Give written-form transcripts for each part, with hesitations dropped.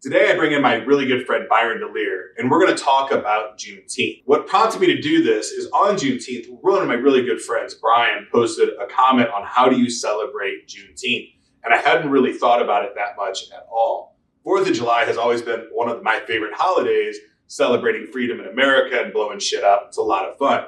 Today, I bring in my really good friend, Byron DeLear, and we're going to talk about Juneteenth. What prompted me to do this is on Juneteenth, one of my really good friends, Brian, posted a comment on how do you celebrate Juneteenth. And I hadn't really thought about it that much at all. 4th of July has always been one of my favorite holidays, celebrating freedom in America and blowing shit up. It's a lot of fun.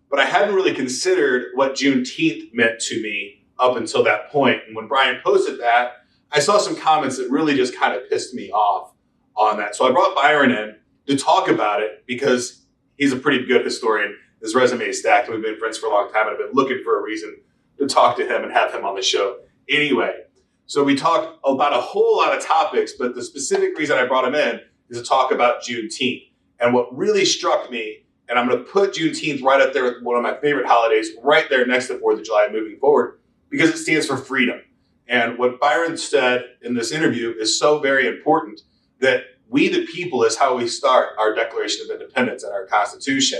But I hadn't really considered what Juneteenth meant to me up until that point. And when Brian posted that, I saw some comments that really just kind of pissed me off on that. So I brought Byron in to talk about it because he's a pretty good historian. His resume is stacked. We've been friends for a long time, and I've been looking for a reason to talk to him and have him on the show anyway. So we talked about a whole lot of topics, but the specific reason I brought him in is to talk about Juneteenth. And what really struck me, and I'm going to put Juneteenth right up there with one of my favorite holidays, right there next to 4th of July moving forward, because it stands for freedom. And what Byron said in this interview is so very important, that we the people is how we start our Declaration of Independence and our Constitution.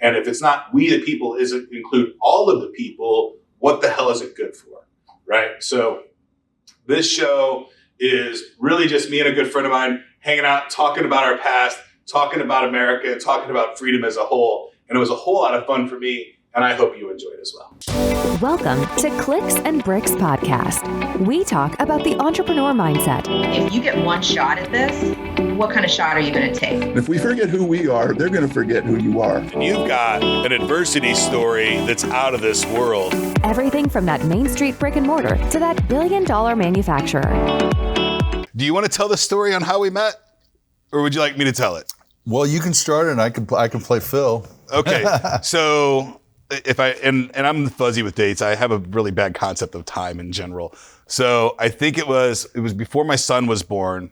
And if it's not we the people, isn't include all of the people, what the hell is it good for, right? So this show is really just me and a good friend of mine hanging out, talking about our past, talking about America, and talking about freedom as a whole. And it was a whole lot of fun for me, and I hope you enjoy it as well. Welcome to Clicks and Bricks Podcast. We talk about the entrepreneur mindset. If you get one shot at this, what kind of shot are you going to take? If we forget who we are, they're going to forget who you are. And you've got an adversity story that's out of this world. Everything from that Main Street brick and mortar to that billion-dollar manufacturer. Do you want to tell the story on how we met? Or would you like me to tell it? Well, you can start it and I can play Phil. Okay. So if and I'm fuzzy with dates, I have a really bad concept of time in general. So I think it was before my son was born.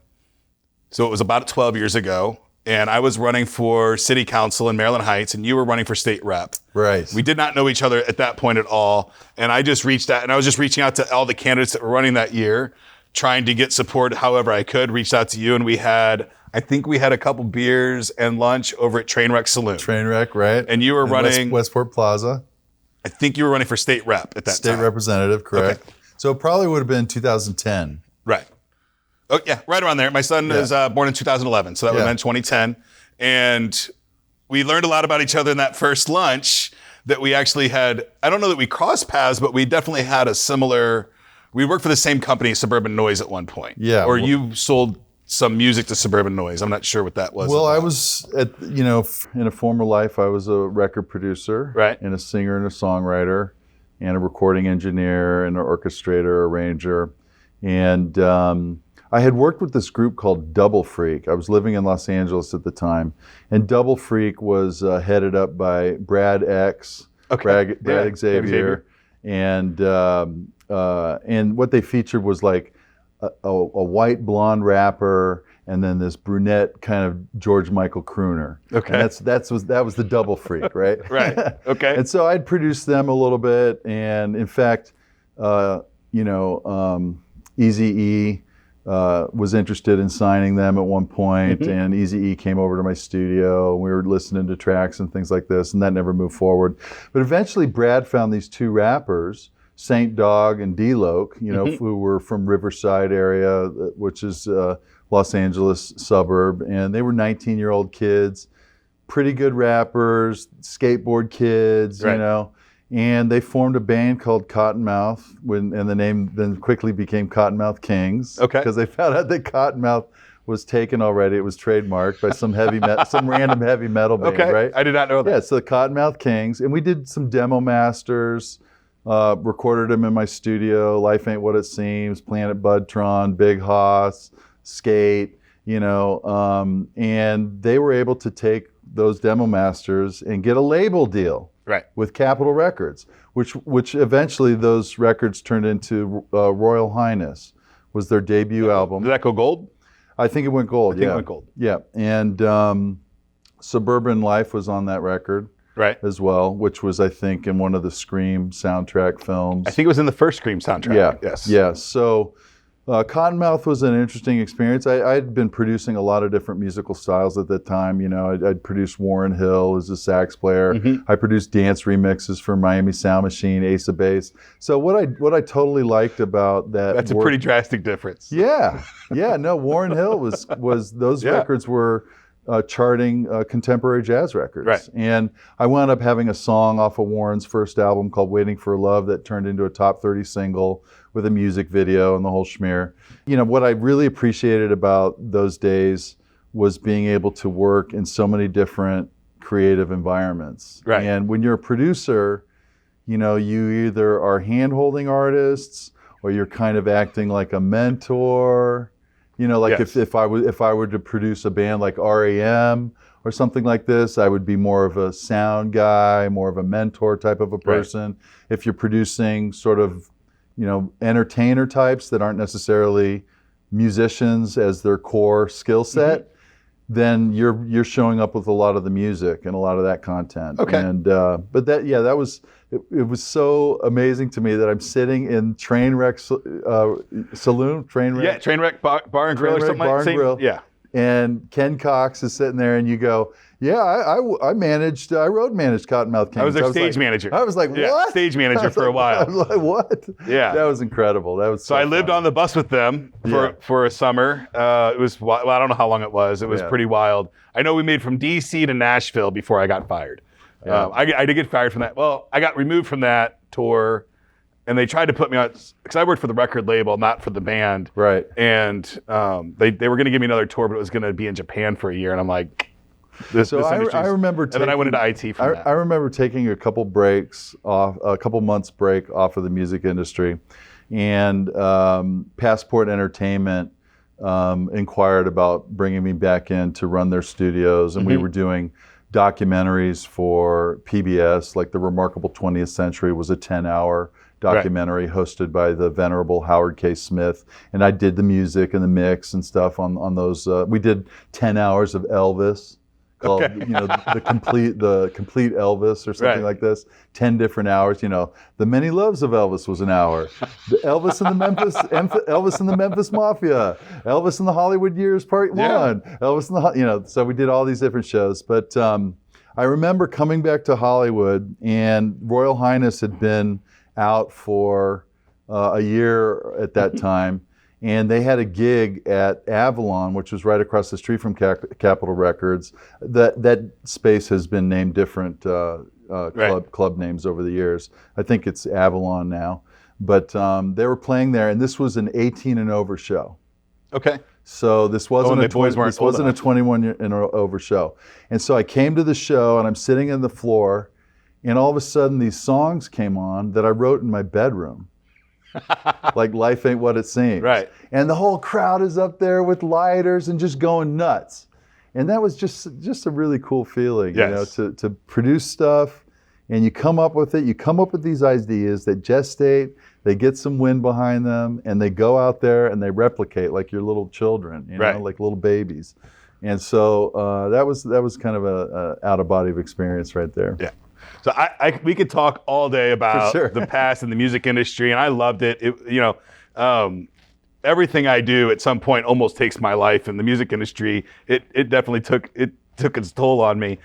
So it was about 12 years ago. And I was running for city council in Maryland Heights, and you were running for state rep. Right. We did not know each other at that point at all. And I just reached out, and I was just reaching out to all the candidates that were running that year, trying to get support however I could, reached out to you, and I think we had a couple beers and lunch over at Trainwreck Saloon. Trainwreck, right. And you were running... Westport Plaza. I think you were running for state rep at that time. State representative, correct. Okay. So it probably would have been 2010. Right. Oh, yeah, right around there. My son is born in 2011, so that would have been 2010. And we learned a lot about each other in that first lunch that we actually had... I don't know that we crossed paths, but we definitely had a similar... We worked for the same company, Suburban Noise, at one point. Yeah. Or you sold some music to Suburban Noise. I'm not sure what that was. Well, I was in a former life, I was a record producer, right, and a singer and a songwriter, and a recording engineer and an orchestrator, arranger. And I had worked with this group called Double Freak. I was living in Los Angeles at the time. And Double Freak was headed up by Brad X, Brad Xavier. And what they featured was like a white blonde rapper, and then this brunette kind of George Michael crooner. Okay, and that was the Double Freak, right? Right. Okay. And so I'd produced them a little bit, and in fact, Eazy-E was interested in signing them at one point, and Eazy-E came over to my studio, and we were listening to tracks and things like this, and that never moved forward. But eventually, Brad found these two rappers, Saint Dog and D-loc, who were from Riverside area, which is Los Angeles suburb, and they were 19-year-old kids, pretty good rappers, skateboard kids, and they formed a band called Kottonmouth, and the name then quickly became Kottonmouth Kings, because they found out that Kottonmouth was taken already. It was trademarked by some random heavy metal band, right? I did not know that. Yeah, so the Kottonmouth Kings, and we did some demo masters. Recorded them in my studio, Life Ain't What It Seems, Planet Budtron, Big Hoss, Skate, and they were able to take those demo masters and get a label deal with Capitol Records, which eventually those records turned into Royal Highness, was their debut album. Did that go gold? I think it went gold, I think it went gold. Yeah, and Suburban Life was on that record. As well, which was, I think, in one of the Scream soundtrack films. I think it was in the first Scream soundtrack. Yeah. Yes. Yeah. So Kottonmouth was an interesting experience. I'd been producing a lot of different musical styles at that time. I'd produced Warren Hill as a sax player. I produced dance remixes for Miami Sound Machine, Ace of Base. So what I totally liked about that. That's a pretty drastic difference. Yeah. No, Warren Hill was those records were charting contemporary jazz records. Right. And I wound up having a song off of Warren's first album called Waiting for Love that turned into a top 30 single with a music video and the whole schmear. What I really appreciated about those days was being able to work in so many different creative environments. Right. And when you're a producer, you either are hand-holding artists or you're kind of acting like a mentor. If I were to produce a band like REM or something like this, I would be more of a sound guy, more of a mentor type of a person. Right. If you're producing sort of, entertainer types that aren't necessarily musicians as their core skill set, then you're showing up with a lot of the music and a lot of that content. Okay. And but that was it was so amazing to me that I'm sitting in Trainwreck Saloon, Trainwreck Bar and Grill or something like that. Yeah. And Ken Cox is sitting there, and you go, "Yeah, I road managed Kottonmouth Kings." I was their stage manager. I was like, "What?" Stage manager for a while. I was like, "What?" Yeah, that was incredible. That was so I lived on the bus with them for a summer. It was I don't know how long it was. It was pretty wild. I know we made from DC to Nashville before I got fired. Yeah. I did get fired from that. Well, I got removed from that tour. And they tried to put me on, because I worked for the record label, not for the band. Right. And they were going to give me another tour, but it was going to be in Japan for a year. And I'm like, I remember. And then I went into IT from that. I remember taking a couple months break off of the music industry, and Passport Entertainment inquired about bringing me back in to run their studios, and we were doing documentaries for PBS, like The Remarkable 20th Century was a 10-hour documentary hosted by the venerable Howard K. Smith, and I did the music and the mix and stuff on those. We did 10 hours of Elvis, called the complete Elvis or something like this. 10 different hours. The Many Loves of Elvis was an hour. Elvis and the Memphis Mafia, Elvis and the Hollywood Years Part 1, Elvis and So we did all these different shows, but I remember coming back to Hollywood, and Royal Highness had been out for a year at that time, and they had a gig at Avalon, which was right across the street from Capitol Records. That space has been named different club names over the years. I think it's Avalon now, but they were playing there, and this was an 18 and over show. Okay. So this wasn't a 21 and over show. And so I came to the show, and I'm sitting on the floor, and all of a sudden these songs came on that I wrote in my bedroom. Like Life Ain't What It Seems. Right. And the whole crowd is up there with lighters and just going nuts. And that was just a really cool feeling, to produce stuff, and you come up with it. You come up with these ideas that gestate, they get some wind behind them, and they go out there and they replicate like your little children, like little babies. And so that was kind of a out of body experience right there. Yeah. So we could talk all day about the past in the music industry, and I loved it. Everything I do at some point almost takes my life in the music industry. It definitely took its toll on me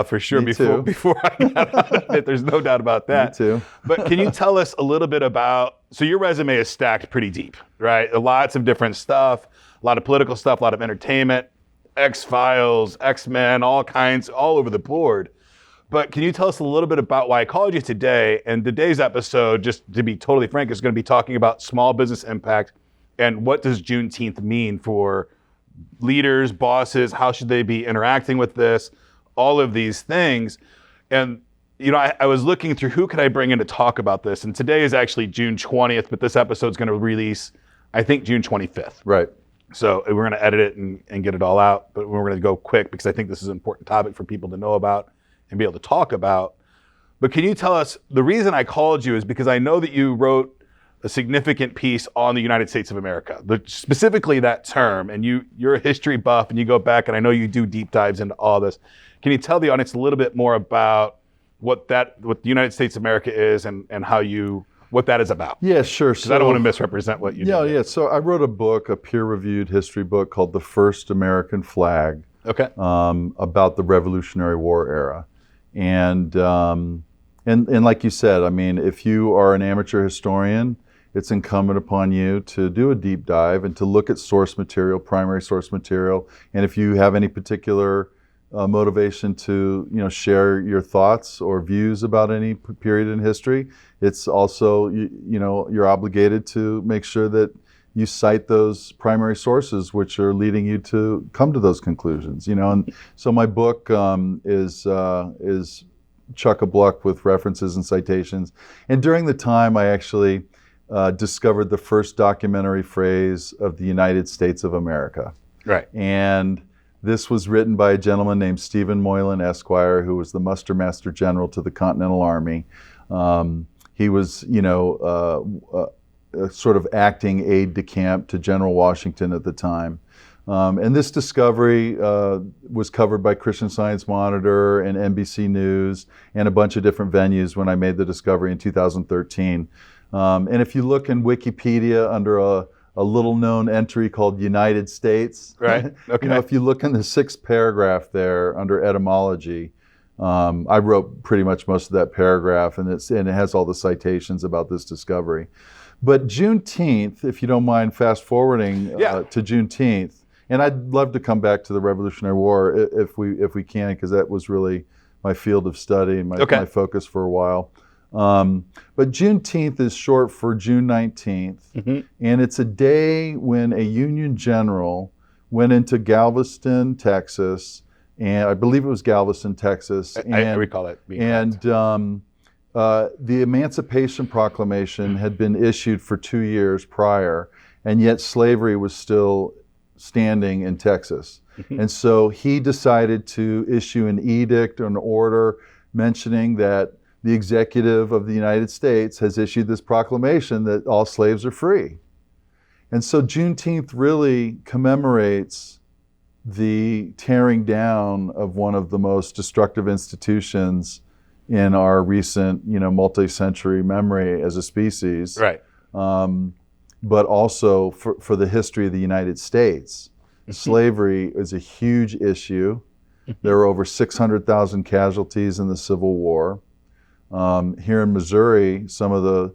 for sure. Before I got out of it, there's no doubt about that. Me too. But can you tell us a little bit about? So your resume is stacked pretty deep, right? Lots of different stuff, a lot of political stuff, a lot of entertainment, X-Files, X-Men, all kinds, all over the board. But can you tell us a little bit about why I called you today? And today's episode, just to be totally frank, is going to be talking about small business impact and what does Juneteenth mean for leaders, bosses, how should they be interacting with this, all of these things. And, I was looking through who could I bring in to talk about this. And today is actually June 20th, but this episode is going to release, I think, June 25th. Right. So we're going to edit it and get it all out, but we're going to go quick because I think this is an important topic for people to know about and be able to talk about. But can you tell us, the reason I called you is because I know that you wrote a significant piece on the United States of America, specifically that term, and you're a history buff and you go back, and I know you do deep dives into all this. Can you tell the audience a little bit more about what the United States of America is and how you what that is about. Yeah, sure. Because I don't want to misrepresent what you do. Yeah. So I wrote a book, a peer-reviewed history book called The First American Flag, Okay. about the Revolutionary War era. And like you said, I mean, if you are an amateur historian, it's incumbent upon you to do a deep dive and to look at source material, primary source material. And if you have any particular motivation to, share your thoughts or views about any period in history, it's also, you're obligated to make sure that you cite those primary sources which are leading you to come to those conclusions. And so my book is chock-a-block with references and citations. And during the time, I actually discovered the first documentary phrase of the United States of America. Right. And this was written by a gentleman named Stephen Moylan, Esquire, who was the Muster Master General to the Continental Army. He was, a sort of acting aide-de-camp to General Washington at the time. And this discovery was covered by Christian Science Monitor and NBC News and a bunch of different venues when I made the discovery in 2013. And if you look in Wikipedia under a little-known entry called United States, right? Okay. If you look in the 6th paragraph there under etymology, I wrote pretty much most of that paragraph, and it has all the citations about this discovery. But Juneteenth, if you don't mind fast-forwarding to Juneteenth, and I'd love to come back to the Revolutionary War if we can, because that was really my field of study and my focus for a while. But Juneteenth is short for June 19th, and it's a day when a Union general went into Galveston, Texas, and I believe it was Galveston, Texas. I recall that being correct. The Emancipation Proclamation had been issued for 2 years prior, and yet slavery was still standing in Texas. And so he decided to issue an edict or an order mentioning that the executive of the United States has issued this proclamation that all slaves are free. And so Juneteenth really commemorates the tearing down of one of the most destructive institutions in our recent, multi-century memory as a species. Right. But also for the history of the United States. Slavery is a huge issue. There were over 600,000 casualties in the Civil War. Here in Missouri, some of the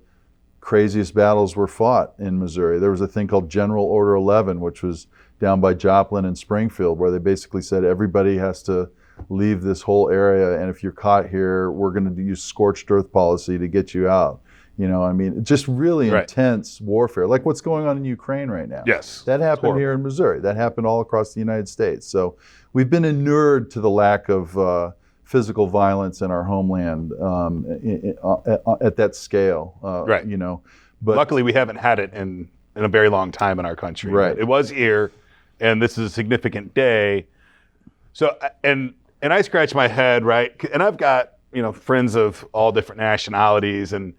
craziest battles were fought in Missouri. There was a thing called General Order 11, which was down by Joplin and Springfield, where they basically said everybody has to leave this whole area, and if you're caught here, we're going to use scorched earth policy to get you out. Just really intense warfare, like what's going on in Ukraine right now. Yes. That happened here in Missouri. That happened all across the United States. So we've been inured to the lack of physical violence in our homeland at that scale. Right. But luckily we haven't had it in a very long time in our country. Right. It was here, and this is a significant day. So, and I scratch my head, right? And I've got, friends of all different nationalities, and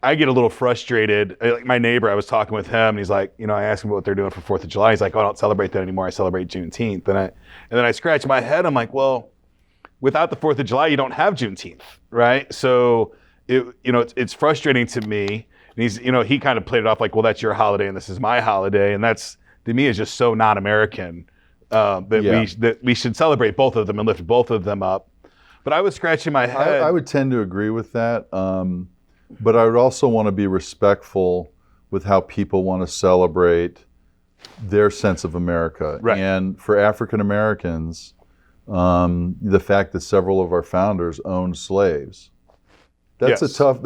I get a little frustrated. Like my neighbor, I was talking with him, and he's like, I asked him what they're doing for 4th of July. He's like, oh, I don't celebrate that anymore. I celebrate Juneteenth. And then I scratch my head. I'm like, well, without the 4th of July, you don't have Juneteenth, right? So, it's frustrating to me. And he's, he kind of played it off like, well, that's your holiday and this is my holiday. And that's, to me, is just so non-American that we should celebrate both of them and lift both of them up. But I was scratching my head. I would tend to agree with that. But I would also want to be respectful with how people want to celebrate their sense of America. Right. And for African Americans, the fact that several of our founders owned slaves, that's a tough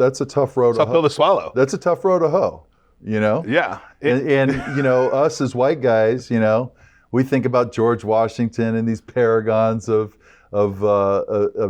road. Tough pill to swallow. That's a tough road to hoe. Yeah. And us as white guys, we think about George Washington and these paragons of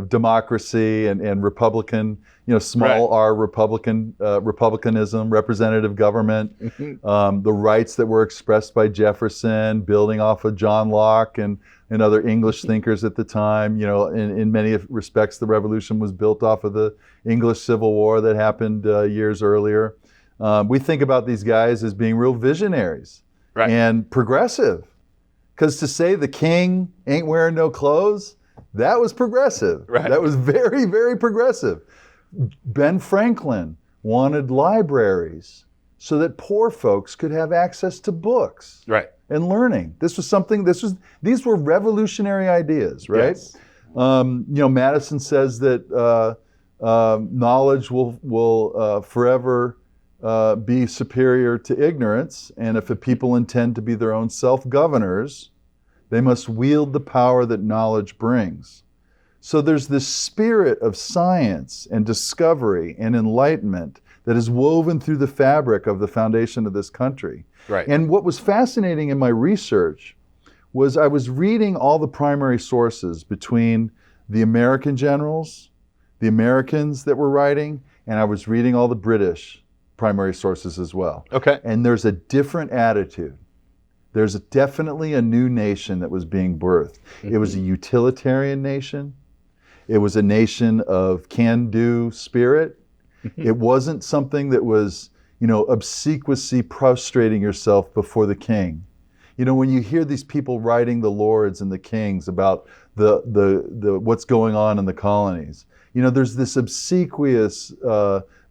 democracy and Republican, small r republicanism, representative government, the rights that were expressed by Jefferson, building off of John Locke and other English thinkers at the time. In many respects, the revolution was built off of the English Civil War that happened years earlier. We think about these guys as being real visionaries and progressive. Because to say the king ain't wearing no clothes, that was progressive. Right. That was very, very progressive. Ben Franklin wanted libraries so that poor folks could have access to books Right. and learning. These were revolutionary ideas, right? Yes. Madison says that knowledge will forever be superior to ignorance, and if a people intend to be their own self-governors, they must wield the power that knowledge brings. So there's this spirit of science and discovery and enlightenment that is woven through the fabric of the foundation of this country. Right. And what was fascinating in my research was I was reading all the primary sources between the American generals, the Americans that were writing, and I was reading all the British primary sources as well. Okay. And there's a different attitude. There's definitely a new nation that was being birthed. It was a utilitarian nation. It was a nation of can-do spirit. It wasn't something that was, obsequiously prostrating yourself before the king. When you hear these people writing the lords and the kings about the what's going on in the colonies, there's this obsequious,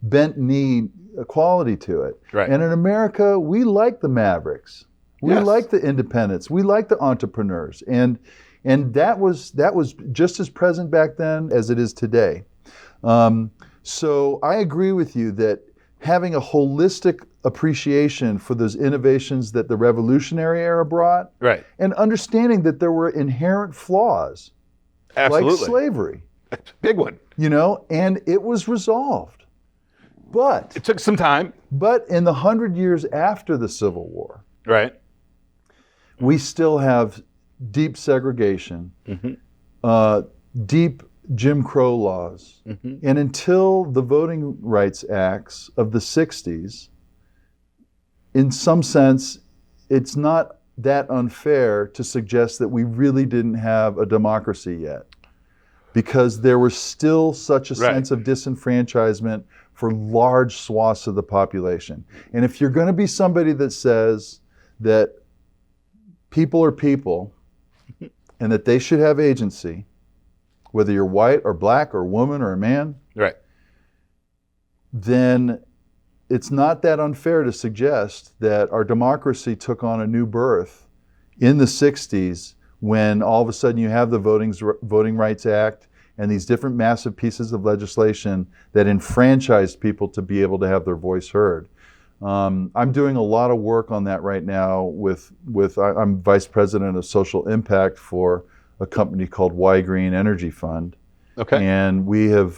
bent knee quality to it. Right. And in America, we like the mavericks. We Yes. like the independents. We like the entrepreneurs. And that was just as present back then as it is today. So I agree with you that having a holistic appreciation for those innovations that the Revolutionary era brought, Right. and understanding that there were inherent flaws, Absolutely. like slavery, Big one. and it was resolved. But It took some time. in the 100 years after the Civil War, Right. we still have deep segregation, deep Jim Crow laws. And until the Voting Rights Acts of the 60s, in some sense, it's not that unfair to suggest that we really didn't have a democracy yet, because there was still such a Right. sense of disenfranchisement for large swaths of the population. And if you're going to be somebody that says that people are people and that they should have agency, whether you're white or black or woman or a man, Right. then it's not that unfair to suggest that our democracy took on a new birth in the 60s, when all of a sudden you have the Voting Rights Act and these different massive pieces of legislation that enfranchised people to be able to have their voice heard. I'm doing a lot of work on that right now I'm vice president of social impact for a company called Y Green Energy Fund. Okay. And we have,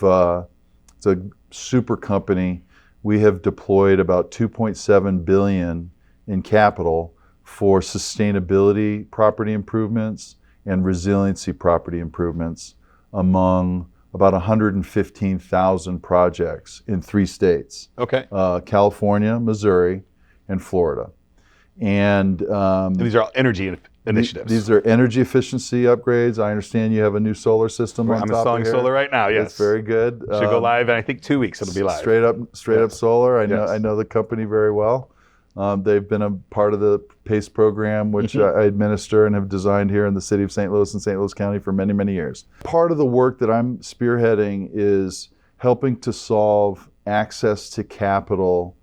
it's a super company. We have deployed about 2.7 billion in capital for sustainability property improvements and resiliency property improvements among about 115,000 projects in 3 states, Okay. California, Missouri, and Florida. And And these are all energy initiatives. these are energy efficiency upgrades. I understand you have a new solar system on I'm top installing of here. solar right now. Yes. That's very good. Should go live in I think 2 weeks. It'll be live. Straight up solar. Yes. I know the company very well. They've been a part of the PACE program, which I administer and have designed here in the city of St. Louis and St. Louis County for many, many years. Part of the work that I'm spearheading is helping to solve access to capital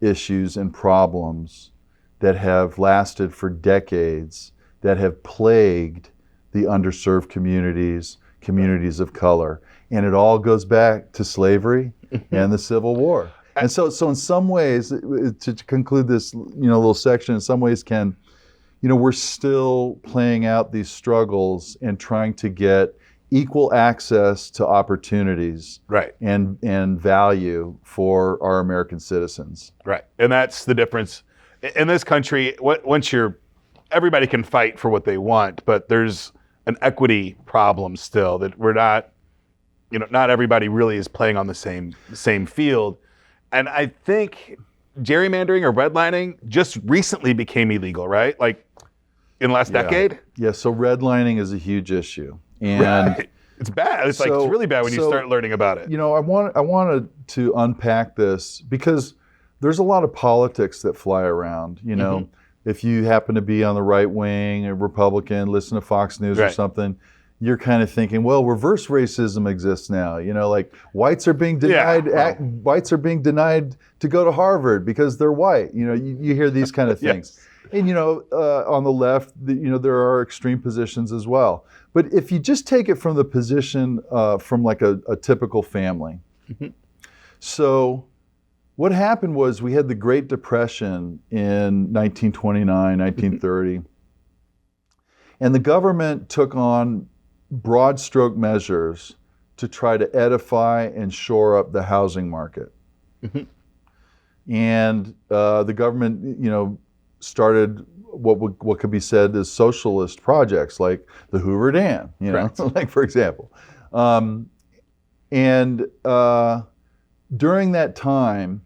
issues and problems that have lasted for decades, that have plagued the underserved communities of color. And it all goes back to slavery and the Civil War. And so in some ways, to conclude this little section, in some ways, Ken, we're still playing out these struggles and trying to get equal access to opportunities, Right. and value for our American citizens. Right. And that's the difference. In this country, everybody can fight for what they want, but there's an equity problem still that we're not, not everybody really is playing on the same field. And I think gerrymandering or redlining just recently became illegal, right? Like in the last decade? Yeah, so redlining is a huge issue. And Right. It's bad. It's really bad when you start learning about it. I wanted to unpack this because there's a lot of politics that fly around. If you happen to be on the right wing, a Republican, listen to Fox News or Right. something, you're kind of thinking, well, reverse racism exists now. Like whites are being denied. Whites are being denied to go to Harvard because they're white. You hear these kind of things. Yes. And on the left, there are extreme positions as well. But if you just take it from the position from like a typical family, so what happened was we had the Great Depression in 1929, 1930, and the government took on broad stroke measures to try to edify and shore up the housing market. And the government, started what could be said as socialist projects like the Hoover Dam, like for example. During that time,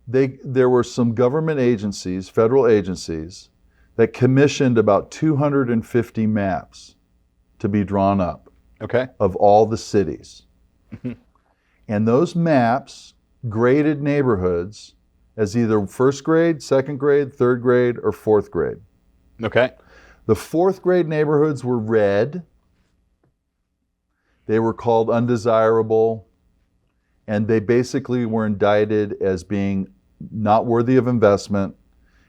there were some government agencies, federal agencies, that commissioned about 250 maps to be drawn up of all the cities. And those maps graded neighborhoods as either first grade, second grade, third grade, or fourth grade. Okay. The fourth grade neighborhoods were red. They were called undesirable, and they basically were indicted as being not worthy of investment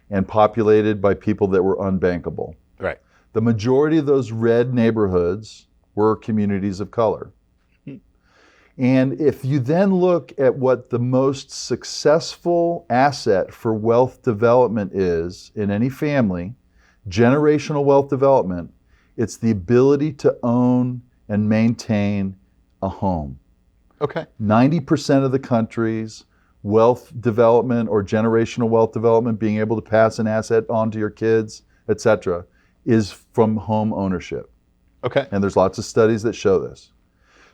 and populated by people that were unbankable. Right. The majority of those red neighborhoods were communities of color. And if you then look at what the most successful asset for wealth development is in any family, generational wealth development, it's the ability to own and maintain a home. Okay. 90% of the country's wealth development or generational wealth development, being able to pass an asset on to your kids, etc., is from home ownership. Okay. And there's lots of studies that show this.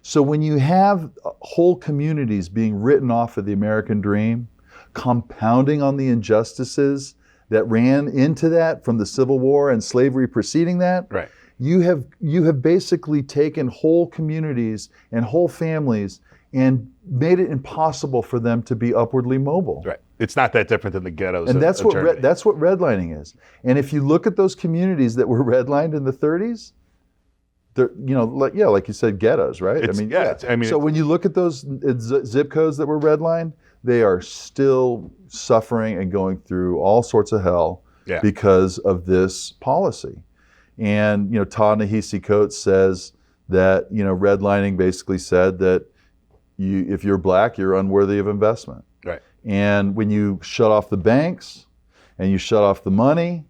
So when you have whole communities being written off of the American dream, compounding on the injustices that ran into that from the Civil War and slavery preceding that, right. you have basically taken whole communities and whole families and made it impossible for them to be upwardly mobile. Right. It's not that different than the ghettos. And that's of Germany. that's what redlining is. And if you look at those communities that were redlined in the 30s, they're, like you said, ghettos, right? So when you look at those zip codes that were redlined, they are still suffering and going through all sorts of hell because of this policy. And Ta-Nehisi Coates says that redlining basically said that if you're black, you're unworthy of investment. Right. And when you shut off the banks, and you shut off the money,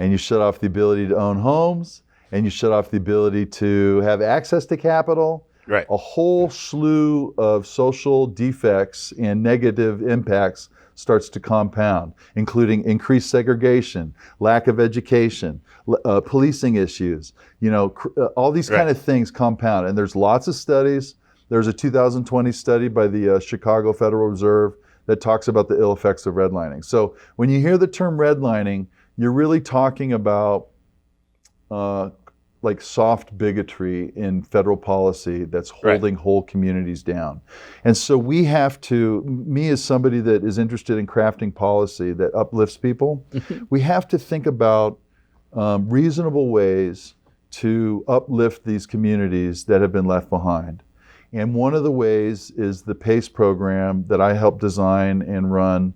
and you shut off the ability to own homes, and you shut off the ability to have access to capital, right. a whole slew of social defects and negative impacts starts to compound, including increased segregation, lack of education, policing issues, all these kind of things compound. And there's lots of studies. There's a 2020 study by the Chicago Federal Reserve that talks about the ill effects of redlining. So when you hear the term redlining, you're really talking about like soft bigotry in federal policy that's holding whole communities down. And so we have to, me as somebody that is interested in crafting policy that uplifts people, we have to think about reasonable ways to uplift these communities that have been left behind. And one of the ways is the PACE program that I helped design and run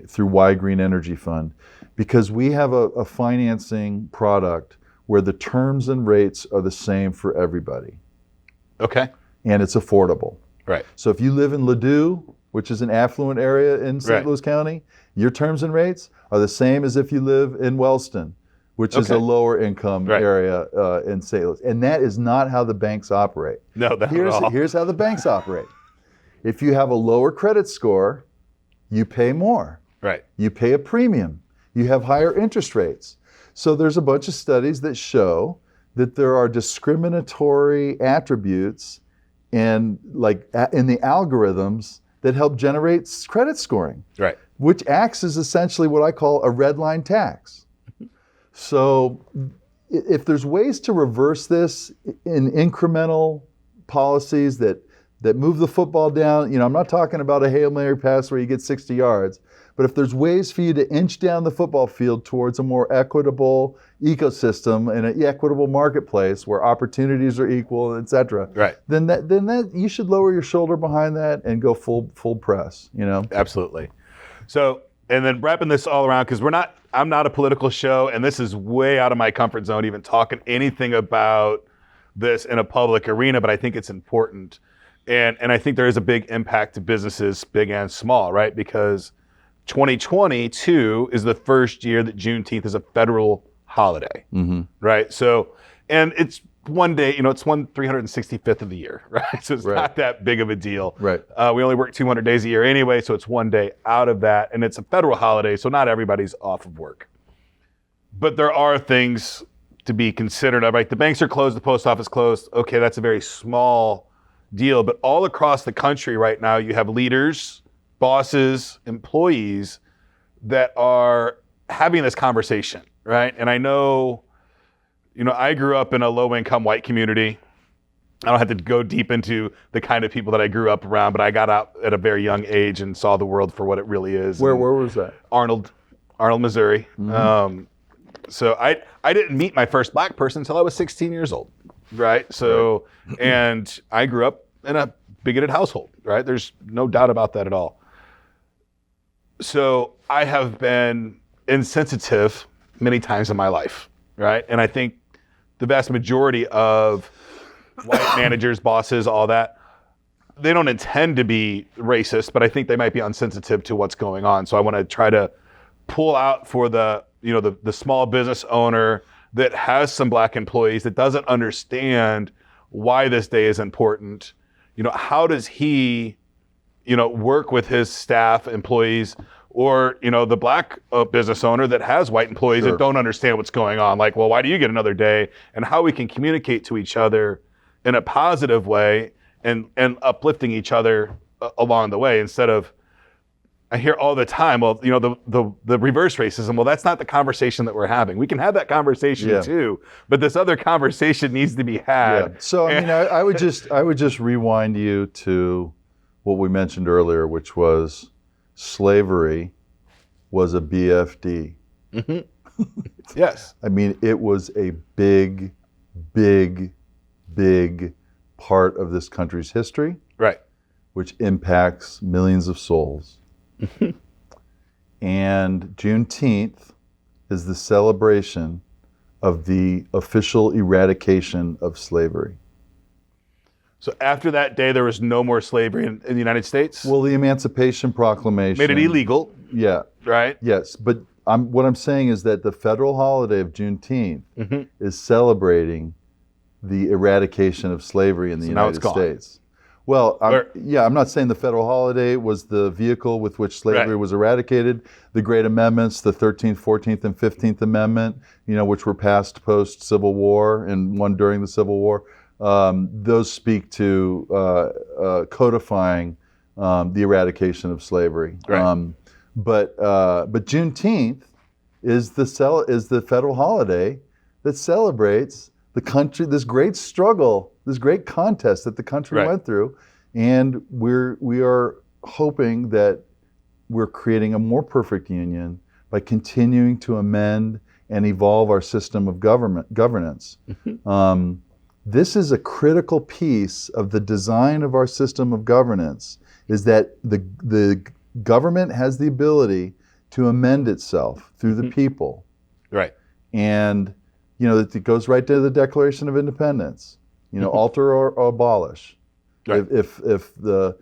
through Y Green Energy Fund, because we have a financing product where the terms and rates are the same for everybody. Okay. And it's affordable. Right. So if you live in Ladue, which is an affluent area in St. Louis County, your terms and rates are the same as if you live in Wellston, which is a lower income area in St. Louis. And that is not how the banks operate. No, not at all. Here's how the banks operate. If you have a lower credit score, you pay more. Right. You pay a premium. You have higher interest rates. So there's a bunch of studies that show that there are discriminatory attributes in the algorithms that help generate credit scoring, right, which acts as essentially what I call a red line tax. So if there's ways to reverse this in incremental policies that move the football down, I'm not talking about a Hail Mary pass where you get 60 yards, But if there's ways for you to inch down the football field towards a more equitable ecosystem and an equitable marketplace where opportunities are equal, et cetera, Right. then that you should lower your shoulder behind that and go full press, you know? Absolutely. So, and then wrapping this all around, because I'm not a political show, and this is way out of my comfort zone, even talking anything about this in a public arena, but I think it's important. And I think there is a big impact to businesses, big and small, right? Because 2022 is the first year that Juneteenth is a federal holiday, right? So, and it's one day, it's 365th of the year, right? So it's not that big of a deal. Right. We only work 200 days a year anyway, so it's one day out of that, and it's a federal holiday, so not everybody's off of work. But there are things to be considered of, right? The banks are closed, the post office closed. Okay, that's a very small deal, but all across the country right now, you have leaders, bosses, employees that are having this conversation, right? And I know, I grew up in a low-income white community. I don't have to go deep into the kind of people that I grew up around, but I got out at a very young age and saw the world for what it really is. Where was that? Arnold, Missouri. So I didn't meet my first black person until I was 16 years old, right? So, and I grew up in a bigoted household, right? There's no doubt about that at all. So I have been insensitive many times in my life, right? And I think the vast majority of white managers, bosses, all that, they don't intend to be racist, but I think they might be insensitive to what's going on. So I want to try to pull out for the small business owner that has some black employees that doesn't understand why this day is important. How does he, work with his staff, employees, or, the black business owner that has white employees that don't understand what's going on? Like, well, why do you get another day? And how we can communicate to each other in a positive way and uplifting each other along the way, instead of, I hear all the time, well, the reverse racism. Well, that's not the conversation that we're having. We can have that conversation too, but this other conversation needs to be had. Yeah. So I would just rewind you to what we mentioned earlier, which was slavery was a BFD. Yes. I mean, it was a big, big, big part of this country's history, right? Which impacts millions of souls. And Juneteenth is the celebration of the official eradication of slavery. So after that day, there was no more slavery in the United States? Well, the Emancipation Proclamation made it illegal. Yeah. Right? Yes. But what I'm saying is that the federal holiday of Juneteenth is celebrating the eradication of slavery in the United States. Well, I'm not saying the federal holiday was the vehicle with which slavery was eradicated. The Great Amendments, the 13th, 14th, and 15th Amendment, which were passed post-Civil War and one during the Civil War, those speak to codifying the eradication of slavery. Right. But Juneteenth is the federal holiday that celebrates the country, this great struggle, this great contest that the country went through, and we are hoping that we're creating a more perfect union by continuing to amend and evolve our system of governance. This is a critical piece of the design of our system of governance, is that the government has the ability to amend itself through the people. Right. And it goes right to the Declaration of Independence. Alter or abolish. Right. If the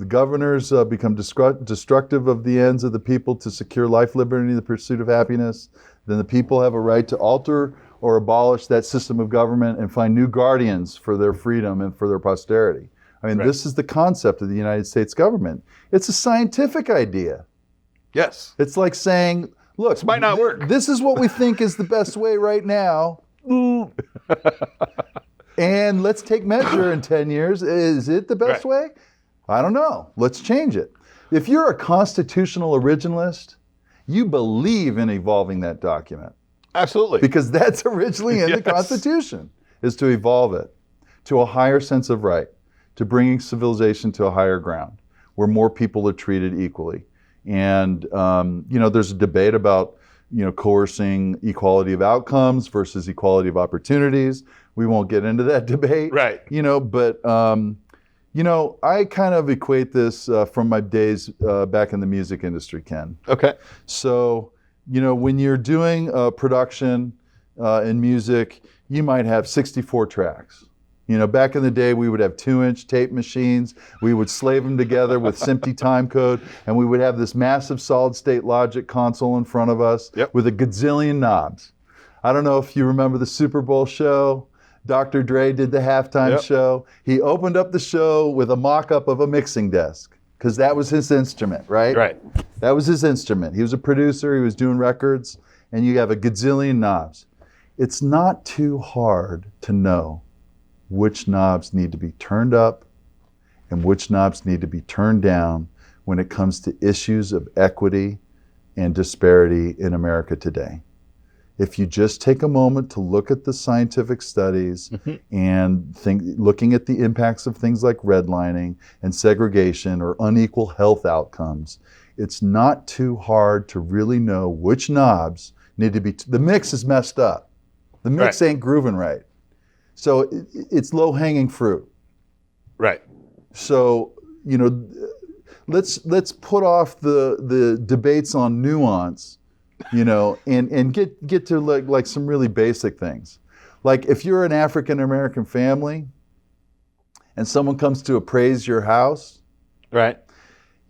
governors become destructive of the ends of the people to secure life, liberty, and the pursuit of happiness, then the people have a right to alter or abolish that system of government and find new guardians for their freedom and for their posterity. I mean, this is the concept of the United States government. It's a scientific idea. Yes. It's like saying, look, this might not work. This is what we think is the best way right now. And let's take measure in 10 years. Is it the best way? I don't know. Let's change it. If you're a constitutional originalist, you believe in evolving that document. Absolutely. Because that's originally in the Constitution, is to evolve it to a higher sense of right, to bringing civilization to a higher ground, where more people are treated equally. And, there's a debate about, coercing equality of outcomes versus equality of opportunities. We won't get into that debate. Right. But, I kind of equate this from my days back in the music industry, Ken. Okay. So, when you're doing a production in music, you might have 64 tracks. Back in the day, we would have 2-inch tape machines. We would slave them together with SMPTE time code, and we would have this massive solid-state logic console in front of us with a gazillion knobs. I don't know if you remember the Super Bowl show. Dr. Dre did the halftime show. He opened up the show with a mock-up of a mixing desk, because that was his instrument, right? Right. That was his instrument. He was a producer. He was doing records, and you have a gazillion knobs. It's not too hard to know which knobs need to be turned up and which knobs need to be turned down when it comes to issues of equity and disparity in America today. If you just take a moment to look at the scientific studies and looking at the impacts of things like redlining and segregation or unequal health outcomes, it's not too hard to really know which knobs need to be, the mix is messed up. The mix ain't grooving right. So it's low-hanging fruit. Right. So, let's put off the debates on nuance, and get to like some really basic things. Like if you're an African American family and someone comes to appraise your house, right,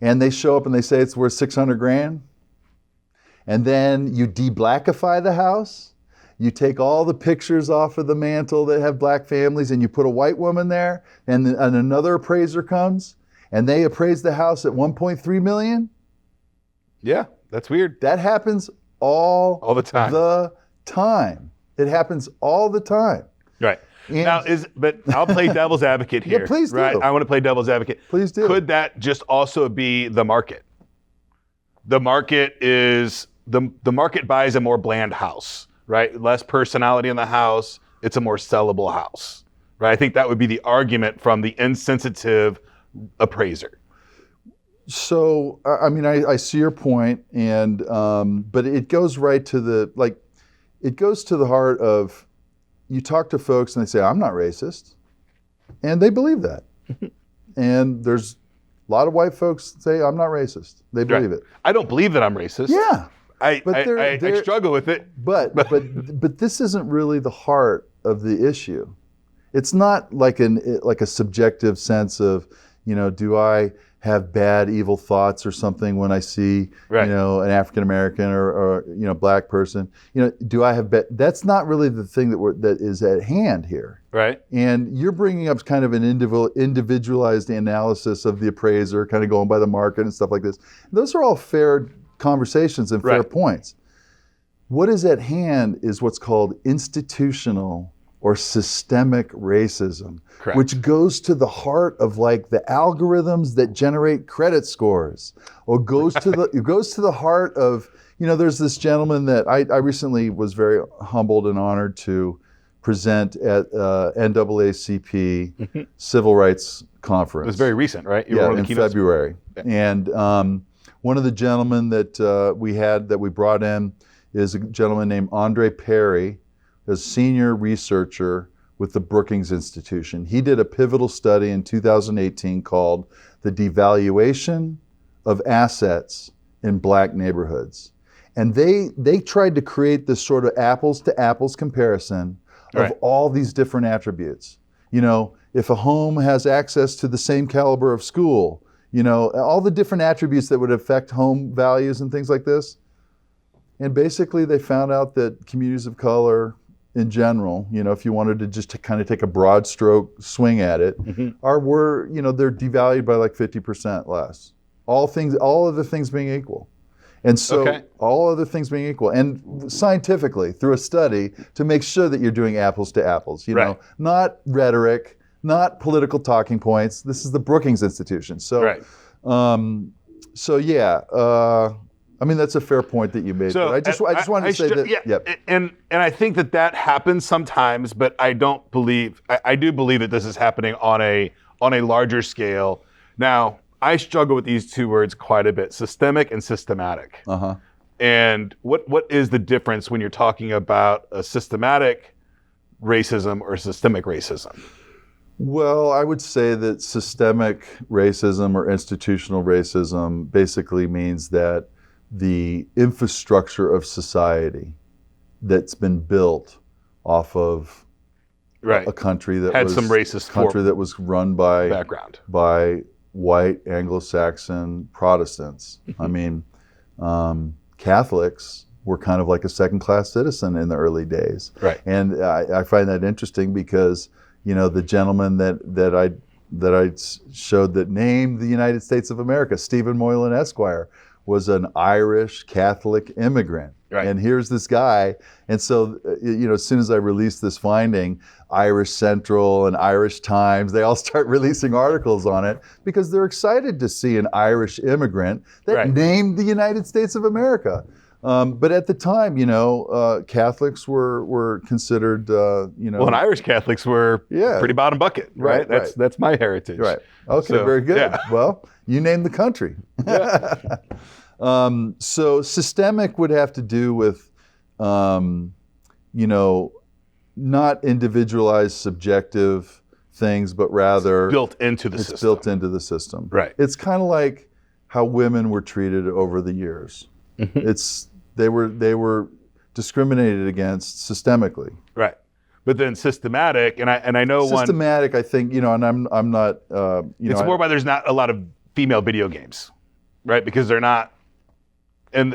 and they show up and they say it's worth $600,000, and then you de-blackify the house. You take all the pictures off of the mantle that have black families and you put a white woman there, and another appraiser comes and they appraise the house at $1.3 million. Yeah, that's weird. That happens all the time. It happens all the time. Right. But I'll play devil's advocate here. Yeah, please do. Right? I want to play devil's advocate. Please do. Could that just also be the market? The market buys a more bland house. Right? Less personality in the house. It's a more sellable house. Right? I think that would be the argument from the insensitive appraiser. So, I see your point, and but it goes right to it goes to the heart of, you talk to folks and they say, I'm not racist. And they believe that. And there's a lot of white folks that say, I'm not racist. They believe it. I don't believe that I'm racist. Yeah. I struggle with it. But this isn't really the heart of the issue. It's not like a subjective sense of, do I have bad, evil thoughts or something when I see, an African American or black person. Do I have bad? That's not really the thing that is at hand here. Right. And you're bringing up kind of an individualized analysis of the appraiser, kind of going by the market and stuff like this. Those are all fair conversations and fair points. What is at hand is what's called institutional or systemic racism, which goes to the heart of the algorithms that generate credit scores, or goes to the heart of, there's this gentleman that I recently was very humbled and honored to present at NAACP Civil Rights Conference. It was very recent, right? In February. Yeah. And one of the gentlemen that we brought in is a gentleman named Andre Perry, a senior researcher with the Brookings Institution. He did a pivotal study in 2018 called The Devaluation of Assets in Black Neighborhoods. And they tried to create this sort of apples to apples comparison of all these different attributes. If a home has access to the same caliber of school, all the different attributes that would affect home values and things like this. And basically they found out that communities of color in general, if you wanted to just kind of take a broad stroke swing at it, they're devalued by 50% less. All other things being equal. And so all other things being equal, and scientifically through a study to make sure that you're doing apples to apples, not rhetoric, not political talking points. This is the Brookings Institution. So, that's a fair point that you made. So but I just wanted to say that. Yeah. And I think that happens sometimes, but I don't believe. I do believe that this is happening on a larger scale. Now, I struggle with these two words quite a bit: systemic and systematic. Uh-huh. And what is the difference when you're talking about a systematic racism or systemic racism? Well, I would say that systemic racism or institutional racism basically means that the infrastructure of society that's been built off of Right. a country that Had was some racist that was run by background. by white Anglo-Saxon Protestants. I mean, Catholics were kind of like a second-class citizen in the early days. Right. And I find that interesting because, you know, the gentleman that I showed that named the United States of America, Stephen Moylan Esquire, was an Irish Catholic immigrant. Right. And here's this guy. And so, you know, as soon as I released this finding, Irish Central and Irish Times, they all start releasing articles on it because they're excited to see an Irish immigrant that Right. named the United States of America. But at the time, you know, Catholics were considered, you know. Well, and Irish Catholics were Yeah. pretty bottom bucket, right? Right, That's my heritage. Right. Okay, So, very good. yeah. Well, you named the country. Yeah. So systemic would have to do with, you know, not individualized subjective things, but rather Built into the it's system. built into the system. Right. It's kind of like how women were treated over the years. They were discriminated against systemically. Right. But then systematic, and I know one. Systematic, I think, you know, and I'm not, you It's know, more by there's not a lot of female video games, right? Because they're not,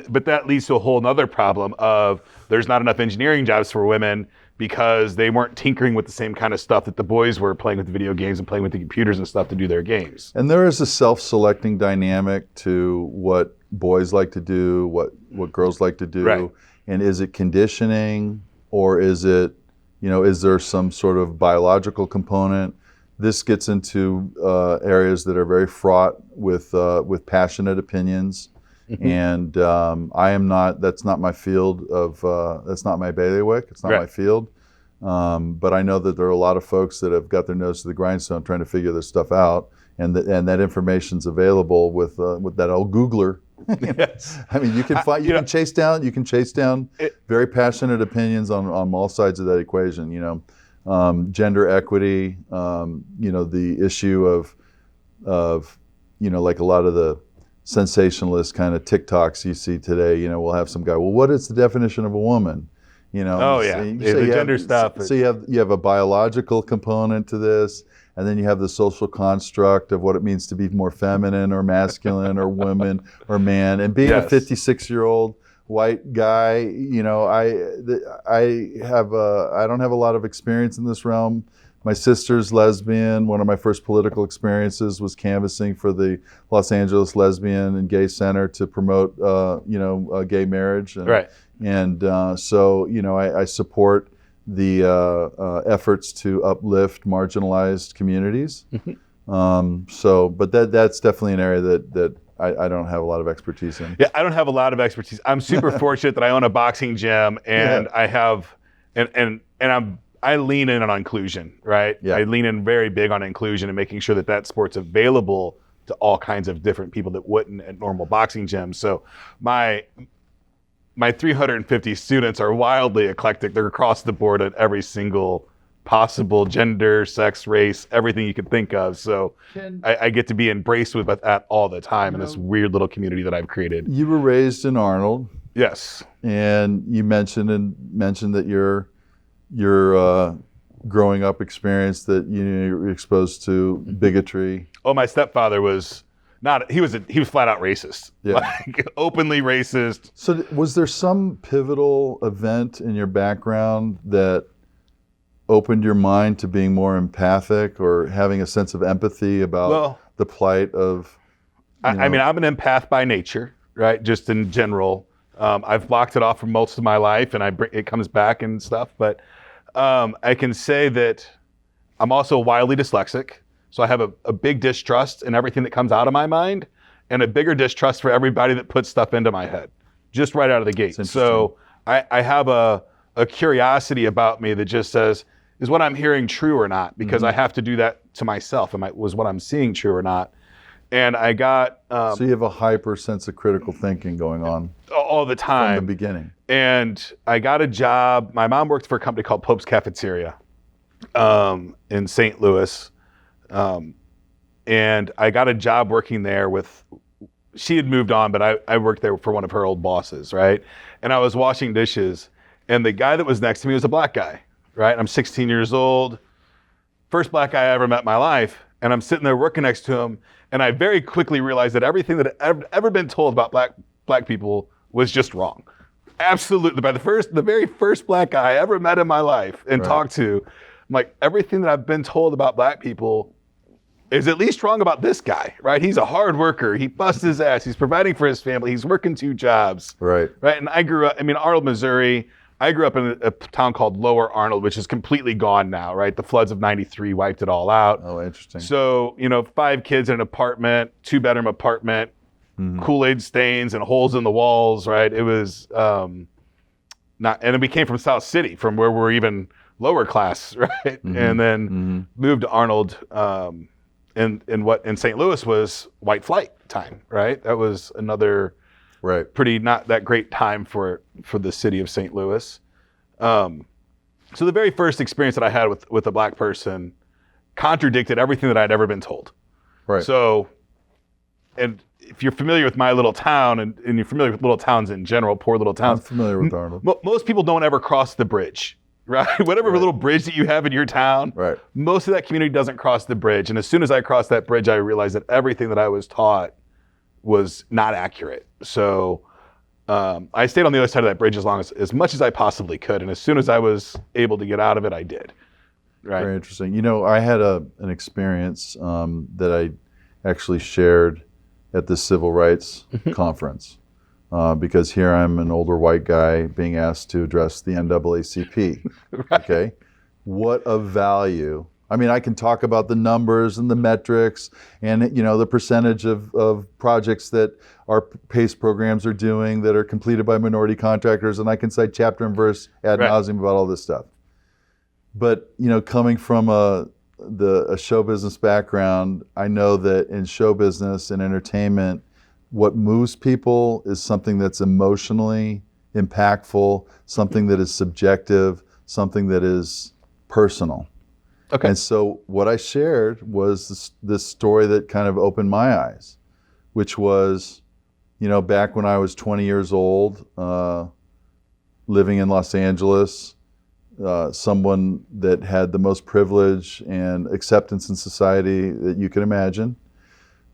but that leads to a whole nother problem of there's not enough engineering jobs for women because they weren't tinkering with the same kind of stuff that the boys were playing with the video games and playing with the computers and stuff to do their games. And there is a self-selecting dynamic to what boys like to do, what girls like to do. Right. And is it conditioning, or is it, you know, is there some sort of biological component? This gets into areas that are very fraught with passionate opinions. And I am not, that's not my field of, that's not my bailiwick, it's not Right. my field. But I know that there are a lot of folks that have got their nose to the grindstone trying to figure this stuff out. And that information's available with that old Googler. Yes. I mean, you can find, you can chase down very passionate opinions on all sides of that equation. You know, gender equity. You know, the issue of you know, like a lot of the sensationalist kind of TikToks you see today. You know, we'll have some guy. Well, what is the definition of a woman? You know. Oh yeah, the gender stuff. So you have a biological component to this. And then you have the social construct of what it means to be more feminine or masculine or woman or man. And being a 56-year-old white guy, you know, I don't have a lot of experience in this realm. My sister's lesbian. One of my first political experiences was canvassing for the Los Angeles Lesbian and Gay Center to promote, you know, gay marriage. And, Right. And so, you know, I support the efforts to uplift marginalized communities. But that's definitely an area that I don't have a lot of expertise in. Yeah, I don't have a lot of expertise. I'm super fortunate that I own a boxing gym and I have, and I lean in on inclusion, right? Yeah. I lean in very big on inclusion and making sure that sport's available to all kinds of different people that wouldn't at normal boxing gyms. So my 350 students are wildly eclectic. They're across the board at every single possible gender, sex, race, everything you could think of. So I get to be embraced with that all the time in this weird little community that I've created. You were raised in Arnold. Yes. And you mentioned that your growing up experience, that you were exposed to bigotry. Oh, my stepfather was he was flat out racist. Yeah. Like, openly racist. So was there some pivotal event in your background that opened your mind to being more empathic or having a sense of empathy about the plight of, I mean, I'm an empath by nature, right? Just in general. I've blocked it off for most of my life and it comes back and stuff. But I can say that I'm also wildly dyslexic. So I have a big distrust in everything that comes out of my mind and a bigger distrust for everybody that puts stuff into my head, just right out of the gate. So I have a curiosity about me that just says, is what I'm hearing true or not? Because I have to do that to myself. Was what I'm seeing true or not? And I got So you have a hyper sense of critical thinking going on all the time. from the beginning. And I got a job. My mom worked for a company called Pope's Cafeteria in St. Louis. And I got a job working there she had moved on, but I worked there for one of her old bosses, right? And I was washing dishes, and the guy that was next to me was a black guy, right? I'm 16 years old, first black guy I ever met in my life, and I'm sitting there working next to him, and I very quickly realized that everything that I'd ever been told about black people was just wrong. Absolutely. By the very first black guy I ever met in my life and talked to, I'm like, everything that I've been told about black people is at least wrong about this guy, right? He's a hard worker. He busts his ass. He's providing for his family. He's working 2 jobs. Right. Right. And I grew up, Arnold, Missouri. I grew up in a town called Lower Arnold, which is completely gone now, right? The floods of '93 wiped it all out. Oh, interesting. So, 5 kids in an apartment, 2-bedroom apartment, Kool-Aid stains and holes in the walls, right? It was and then we came from South City, from where we're even lower class, right? And then moved to Arnold, in what in St. Louis was white flight time, right? That was another pretty not that great time for the city of St. Louis. So the very first experience that I had with a black person contradicted everything that I'd ever been told. Right. So, and if you're familiar with my little town and you're familiar with little towns in general, poor little towns. I'm familiar with Arnold. Most people don't ever cross the bridge. Right? Whatever little bridge that you have in your town, most of that community doesn't cross the bridge. And as soon as I crossed that bridge, I realized that everything that I was taught was not accurate. So I stayed on the other side of that bridge as much as I possibly could. And as soon as I was able to get out of it, I did. Right. Very interesting. I had an experience that I actually shared at the Civil Rights Conference. Because here I'm an older white guy being asked to address the NAACP. Okay, what a value! I can talk about the numbers and the metrics and the percentage of projects that our PACE programs are doing that are completed by minority contractors, and I can cite chapter and verse ad nauseum about all this stuff. But coming from a show business background, I know that in show business and entertainment, what moves people is something that's emotionally impactful, something that is subjective, something that is personal. Okay. And so what I shared was this story that kind of opened my eyes, which was, back when I was 20 years old, living in Los Angeles, someone that had the most privilege and acceptance in society that you can imagine.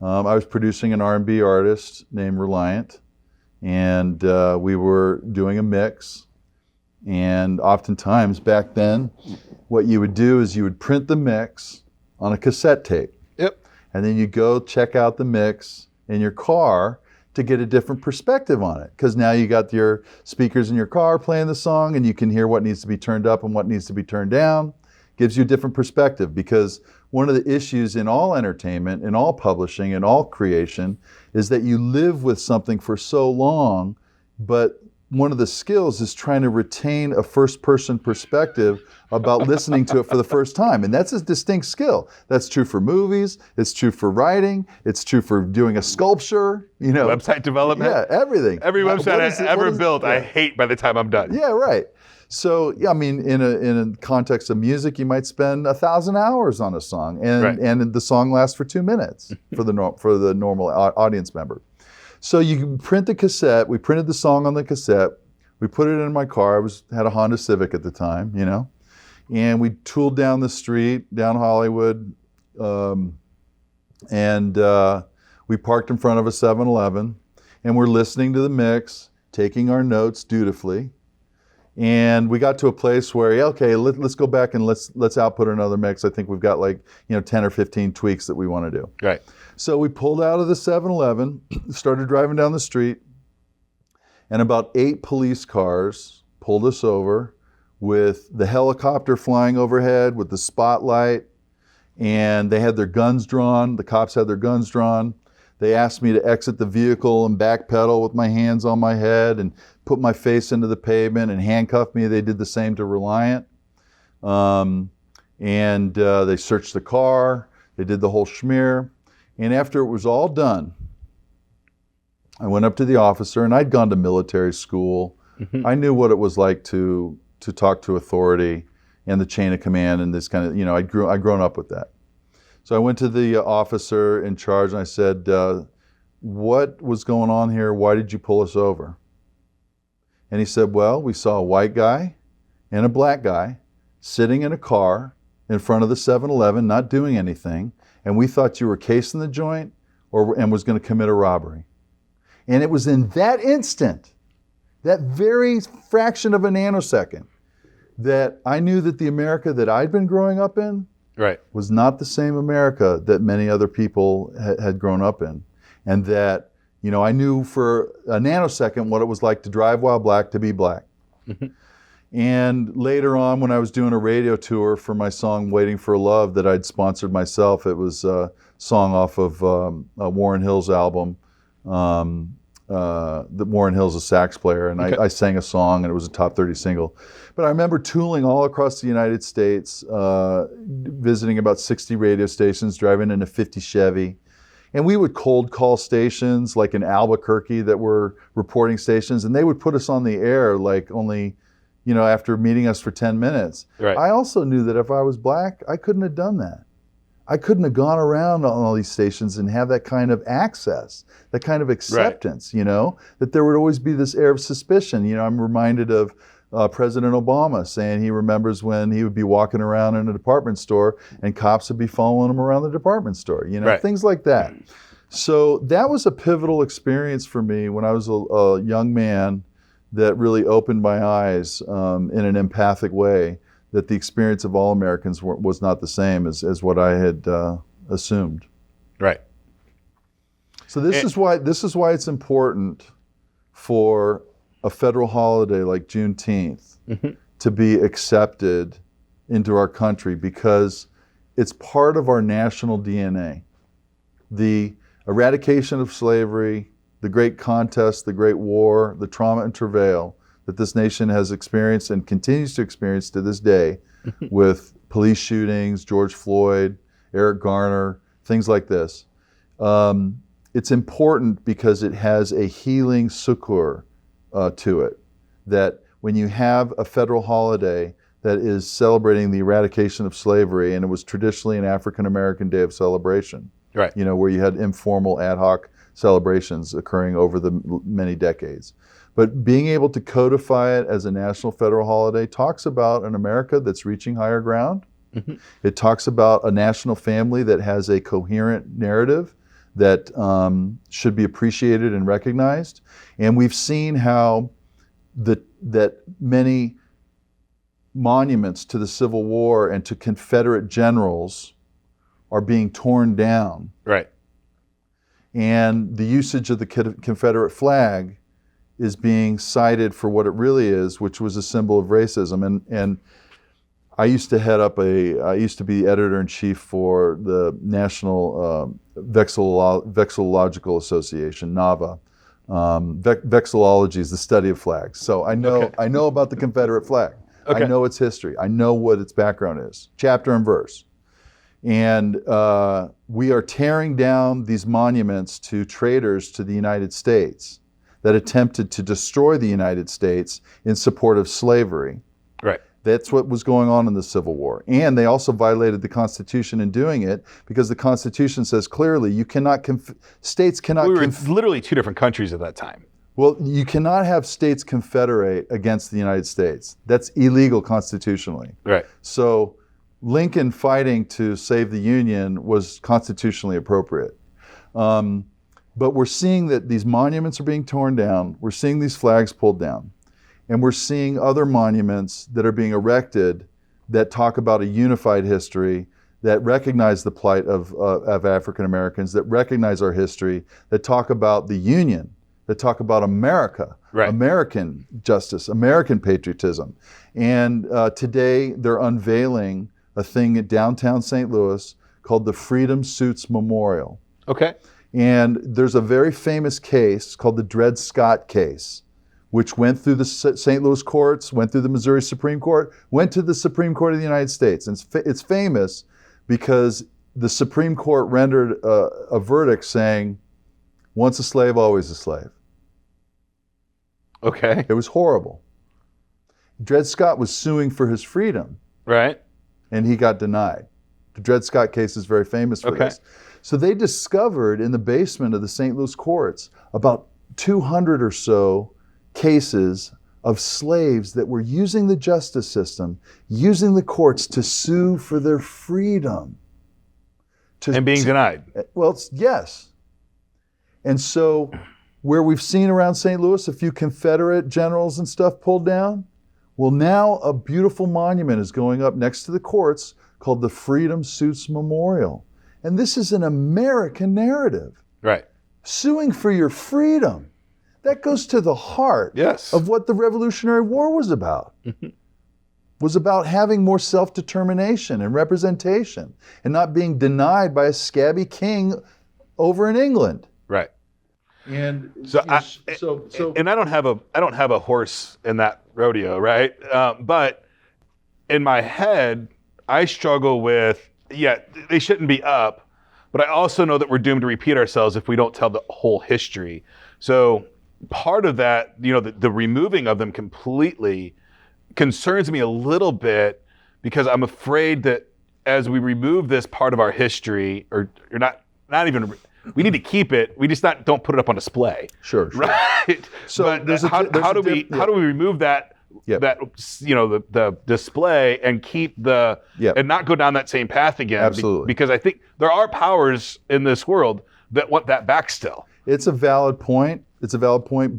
I was producing an R&B artist named Reliant, and we were doing a mix. And oftentimes back then, what you would do is you would print the mix on a cassette tape. Yep. And then you go check out the mix in your car to get a different perspective on it. Because now you got your speakers in your car playing the song, and you can hear what needs to be turned up and what needs to be turned down. Gives you a different perspective, because one of the issues in all entertainment, in all publishing, in all creation, is that you live with something for so long, but one of the skills is trying to retain a first-person perspective about listening to it for the first time. And that's a distinct skill. That's true for movies, it's true for writing, it's true for doing a sculpture, Website development. Yeah, everything. Every website I ever built, I hate by the time I'm done. Yeah, right. So, in a context of music, you might spend 1,000 hours on a song, and the song lasts for 2 minutes for the normal audience member. So you print the cassette. We printed the song on the cassette. We put it in my car. I had a Honda Civic at the time, and we tooled down the street, down Hollywood, and we parked in front of a 7-Eleven, and we're listening to the mix, taking our notes dutifully. And we got to a place where, let's go back and let's output another mix. I think we've got 10 or 15 tweaks that we want to do. Right. So we pulled out of the 7-Eleven, started driving down the street, and about 8 police cars pulled us over with the helicopter flying overhead, with the spotlight, and they had their guns drawn. The cops had their guns drawn. They asked me to exit the vehicle and backpedal with my hands on my head and put my face into the pavement and handcuff me. They did the same to Reliant. And they searched the car. They did the whole schmear. And after it was all done, I went up to the officer, and I'd gone to military school. I knew what it was like to talk to authority and the chain of command and this kind of, I'd grown up with that. So I went to the officer in charge and I said, what was going on here? Why did you pull us over? And he said, well, we saw a white guy and a black guy sitting in a car in front of the 7-Eleven, not doing anything, and we thought you were casing the joint and was going to commit a robbery. And it was in that instant, that very fraction of a nanosecond, that I knew that the America that I'd been growing up in was not the same America that many other people had grown up in. And that, I knew for a nanosecond what it was like to drive while black, to be black. And later on, when I was doing a radio tour for my song Waiting for Love that I'd sponsored myself, it was a song off of Warren Hill's album. Warren Hill's a sax player, and I sang a song, and it was a top 30 single. But I remember touring all across the United States, visiting about 60 radio stations, driving in a 50 Chevy. And we would cold call stations like in Albuquerque that were reporting stations, and they would put us on the air like only, after meeting us for 10 minutes. I also knew that if I was black, I couldn't have done that. I couldn't have gone around on all these stations and have that kind of access, that kind of acceptance, that there would always be this air of suspicion. I'm reminded of President Obama saying he remembers when he would be walking around in a department store and cops would be following him around the department store, things like that. So that was a pivotal experience for me when I was a young man that really opened my eyes in an empathic way, that the experience of all Americans was not the same as what I had assumed. Right. So this is why it's important for a federal holiday like Juneteenth to be accepted into our country, because it's part of our national DNA. The eradication of slavery, the great contest, the great war, the trauma and travail that this nation has experienced and continues to experience to this day with police shootings, George Floyd, Eric Garner, things like this. It's important because it has a healing succor to it, that when you have a federal holiday that is celebrating the eradication of slavery, and it was traditionally an African-American day of celebration, where you had informal ad hoc celebrations occurring over the many decades. But being able to codify it as a national federal holiday talks about an America that's reaching higher ground. It talks about a national family that has a coherent narrative that should be appreciated and recognized. And we've seen how that many monuments to the Civil War and to Confederate generals are being torn down. And the usage of the Confederate flag is being cited for what it really is, which was a symbol of racism. And I used to be editor-in-chief for the National Vexillological Association, NAVA. Vexillology is the study of flags. So I know about the Confederate flag. I know its history. I know what its background is, chapter and verse. And we are tearing down these monuments to traitors to the United States that attempted to destroy the United States in support of slavery. That's what was going on in the Civil War. And they also violated the Constitution in doing it, because the Constitution says clearly states cannot... We were literally two different countries at that time. Well, you cannot have states confederate against the United States. That's illegal constitutionally. So Lincoln fighting to save the Union was constitutionally appropriate. But we're seeing that these monuments are being torn down. We're seeing these flags pulled down. And we're seeing other monuments that are being erected that talk about a unified history, that recognize the plight of African Americans, that recognize our history, that talk about the Union, that talk about America, American justice, American patriotism. And today they're unveiling a thing at downtown St. Louis called the Freedom Suits Memorial. And there's a very famous case called the Dred Scott case, which went through the St. Louis courts, went through the Missouri Supreme Court, went to the Supreme Court of the United States. And it's famous because the Supreme Court rendered a verdict saying, once a slave, always a slave. Okay. It was horrible. Dred Scott was suing for his freedom. Right. And he got denied. The Dred Scott case is very famous for this. So they discovered in the basement of the St. Louis courts about 200 or so cases of slaves that were using the justice system, using the courts to sue for their freedom. And being denied. Well, yes. And so where we've seen around St. Louis a few Confederate generals and stuff pulled down, well, now a beautiful monument is going up next to the courts called the Freedom Suits Memorial. And this is an American narrative. Right. Suing for your freedom. That goes to the heart of what the Revolutionary War was about. Was about having more self-determination and representation and not being denied by a scabby king over in England. Right. And and I don't have a horse in that rodeo, right? But in my head, I struggle with, they shouldn't be up, but I also know that we're doomed to repeat ourselves if we don't tell the whole history. So part of that, the removing of them completely concerns me a little bit, because I'm afraid that as we remove this part of our history, or not even, we need to keep it. We just don't put it up on display. Sure. Right. So but how do we remove that? Yep. That the display and keep and not go down that same path again. Absolutely. Because I think there are powers in this world that want that back still. It's a valid point.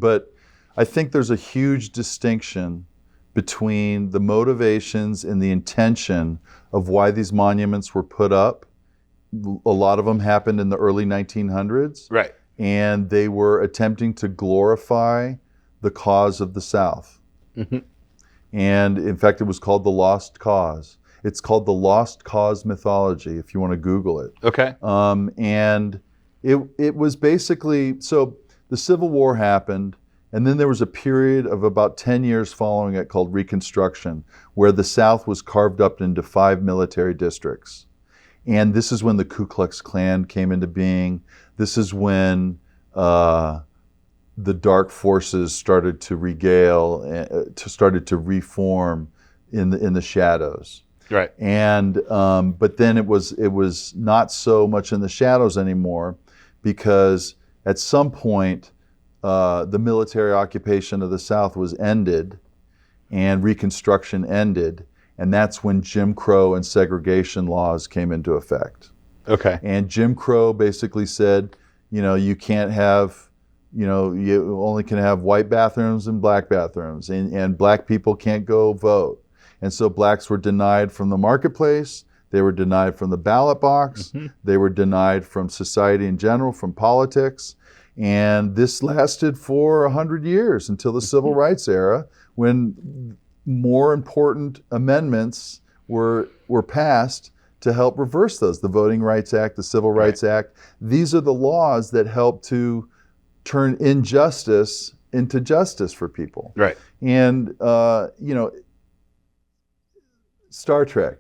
But I think there's a huge distinction between the motivations and the intention of why these monuments were put up. A lot of them happened in the early 1900s. Right. And they were attempting to glorify the cause of the South. Mm-hmm. And in fact, it was called the Lost Cause. It's called the Lost Cause mythology, if you want to Google it. Okay. And it was basically, so the Civil War happened, and then there was a period of about 10 years following it called Reconstruction, where the South was carved up into 5 military districts. And this is when the Ku Klux Klan came into being. This is when the dark forces started to started to reform in the shadows. Right. And but then it was not so much in the shadows anymore, because at some point the military occupation of the South was ended, and Reconstruction ended, and that's when Jim Crow and segregation laws came into effect. Okay. And Jim Crow basically said, you can't have, you only can have white bathrooms and black bathrooms, and black people can't go vote. And so blacks were denied from the marketplace, they were denied from the ballot box, they were denied from society in general, from politics. And this lasted for 100 years until the Civil Rights era, when more important amendments were passed to help reverse those. The Voting Rights Act, the Civil Rights Act. These are the laws that help to turn injustice into justice for people. Right. And, Star Trek.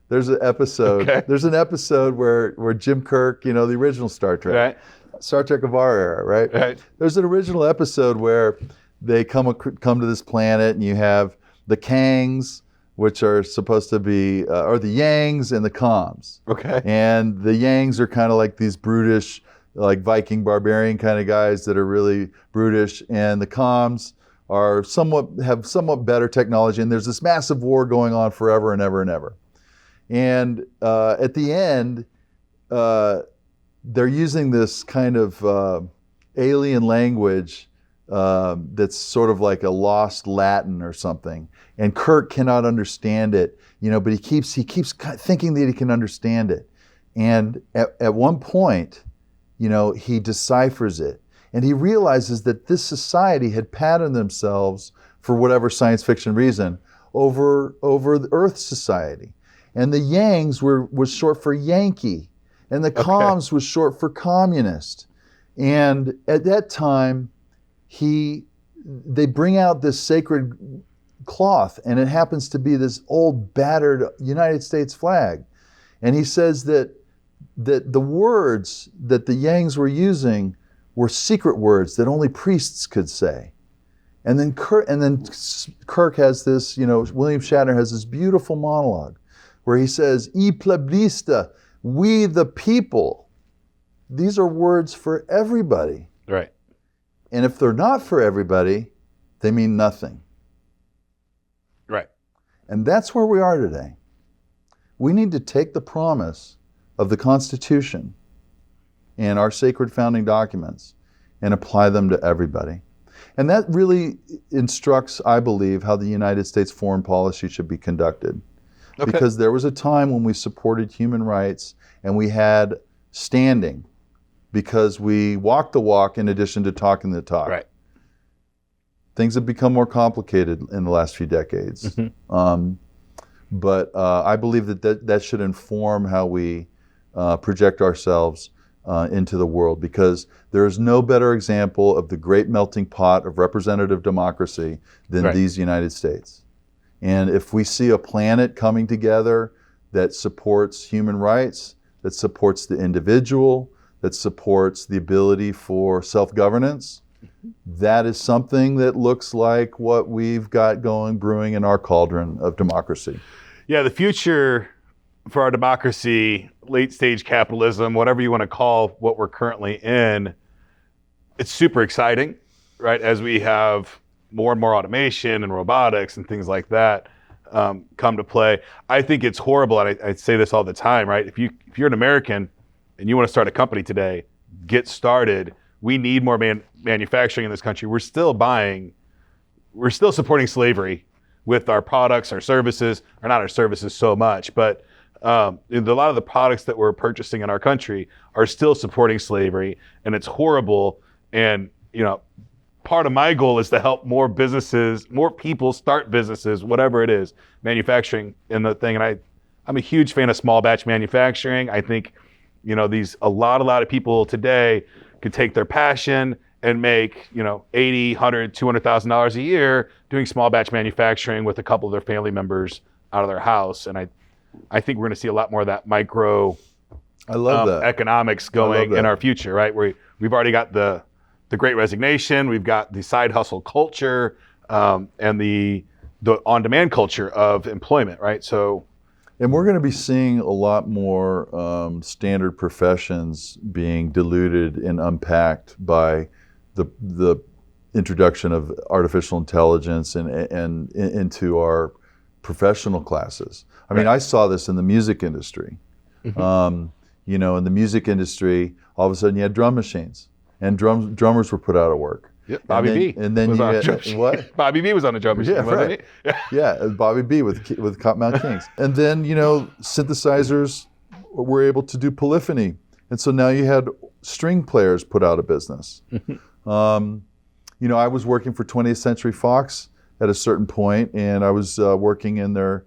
There's an episode. Okay. There's an episode where Jim Kirk, the original Star Trek. Right. Star Trek of our era, right? Right. There's an original episode where they come to this planet, and you have the Kangs, which are supposed to be, or the Yangs and the Koms. Okay. And the Yangs are kind of like these brutish, like Viking barbarian kind of guys that are really brutish, and the Koms are have somewhat better technology, and there's this massive war going on forever and ever and ever. And at the end, they're using this kind of alien language that's sort of like a lost Latin or something. And Kirk cannot understand it, but he keeps thinking that he can understand it. And at one point, he deciphers it. And he realizes that this society had patterned themselves, for whatever science fiction reason, over the Earth society. And the Yangs was short for Yankee, and the Koms was short for communist. And at that time, they bring out this sacred cloth, and it happens to be this old battered United States flag. And he says that that the words that the Yangs were using were secret words that only priests could say. And then Kirk has this, William Shatner has this beautiful monologue where he says, "E plebista, we the people." These are words for everybody. Right. And if they're not for everybody, they mean nothing. Right. And that's where we are today. We need to take the promise of the Constitution and our sacred founding documents and apply them to everybody. And that really instructs, I believe, how the United States foreign policy should be conducted. Okay. Because there was a time when we supported human rights and we had standing because we walked the walk in addition to talking the talk. Right. Things have become more complicated in the last few decades. Mm-hmm. But I believe that should inform how we project ourselves into the world, because there is no better example of the great melting pot of representative democracy than these United States. And if we see a planet coming together that supports human rights, that supports the individual, that supports the ability for self-governance, that is something that looks like what we've got brewing in our cauldron of democracy. Yeah, the future for our democracy, late stage capitalism, whatever you want to call what we're currently in, it's super exciting, right? As we have more and more automation and robotics and things like that come to play. I think it's horrible, and I say this all the time, right? If you're an American and you want to start a company today, get started. We need more manufacturing in this country. We're still supporting slavery with our products, our services, or not our services so much, but a lot of the products that we're purchasing in our country are still supporting slavery, and it's horrible. And part of my goal is to help more people start businesses, whatever it is, manufacturing in the thing. And I'm a huge fan of small batch manufacturing. I think a lot of people today could take their passion and make $80,000, $100,000, $200,000 a year doing small batch manufacturing with a couple of their family members out of their house. And I think we're going to see a lot more of that micro economics going in our future, right? We've already got the Great Resignation, we've got the side hustle culture, and the on-demand culture of employment, right? And we're going to be seeing a lot more standard professions being diluted and unpacked by the introduction of artificial intelligence and into our professional classes. I mean, I saw this in the music industry. Mm-hmm. In the music industry, all of a sudden you had drum machines, and drummers were put out of work. Yep. Bobby B. And then you had what? Bobby B was on a drum machine, wasn't he? Yeah, Bobby B with Kottonmouth Kings. And then synthesizers were able to do polyphony, and so now you had string players put out of business. I was working for 20th Century Fox at a certain point, and I was working in their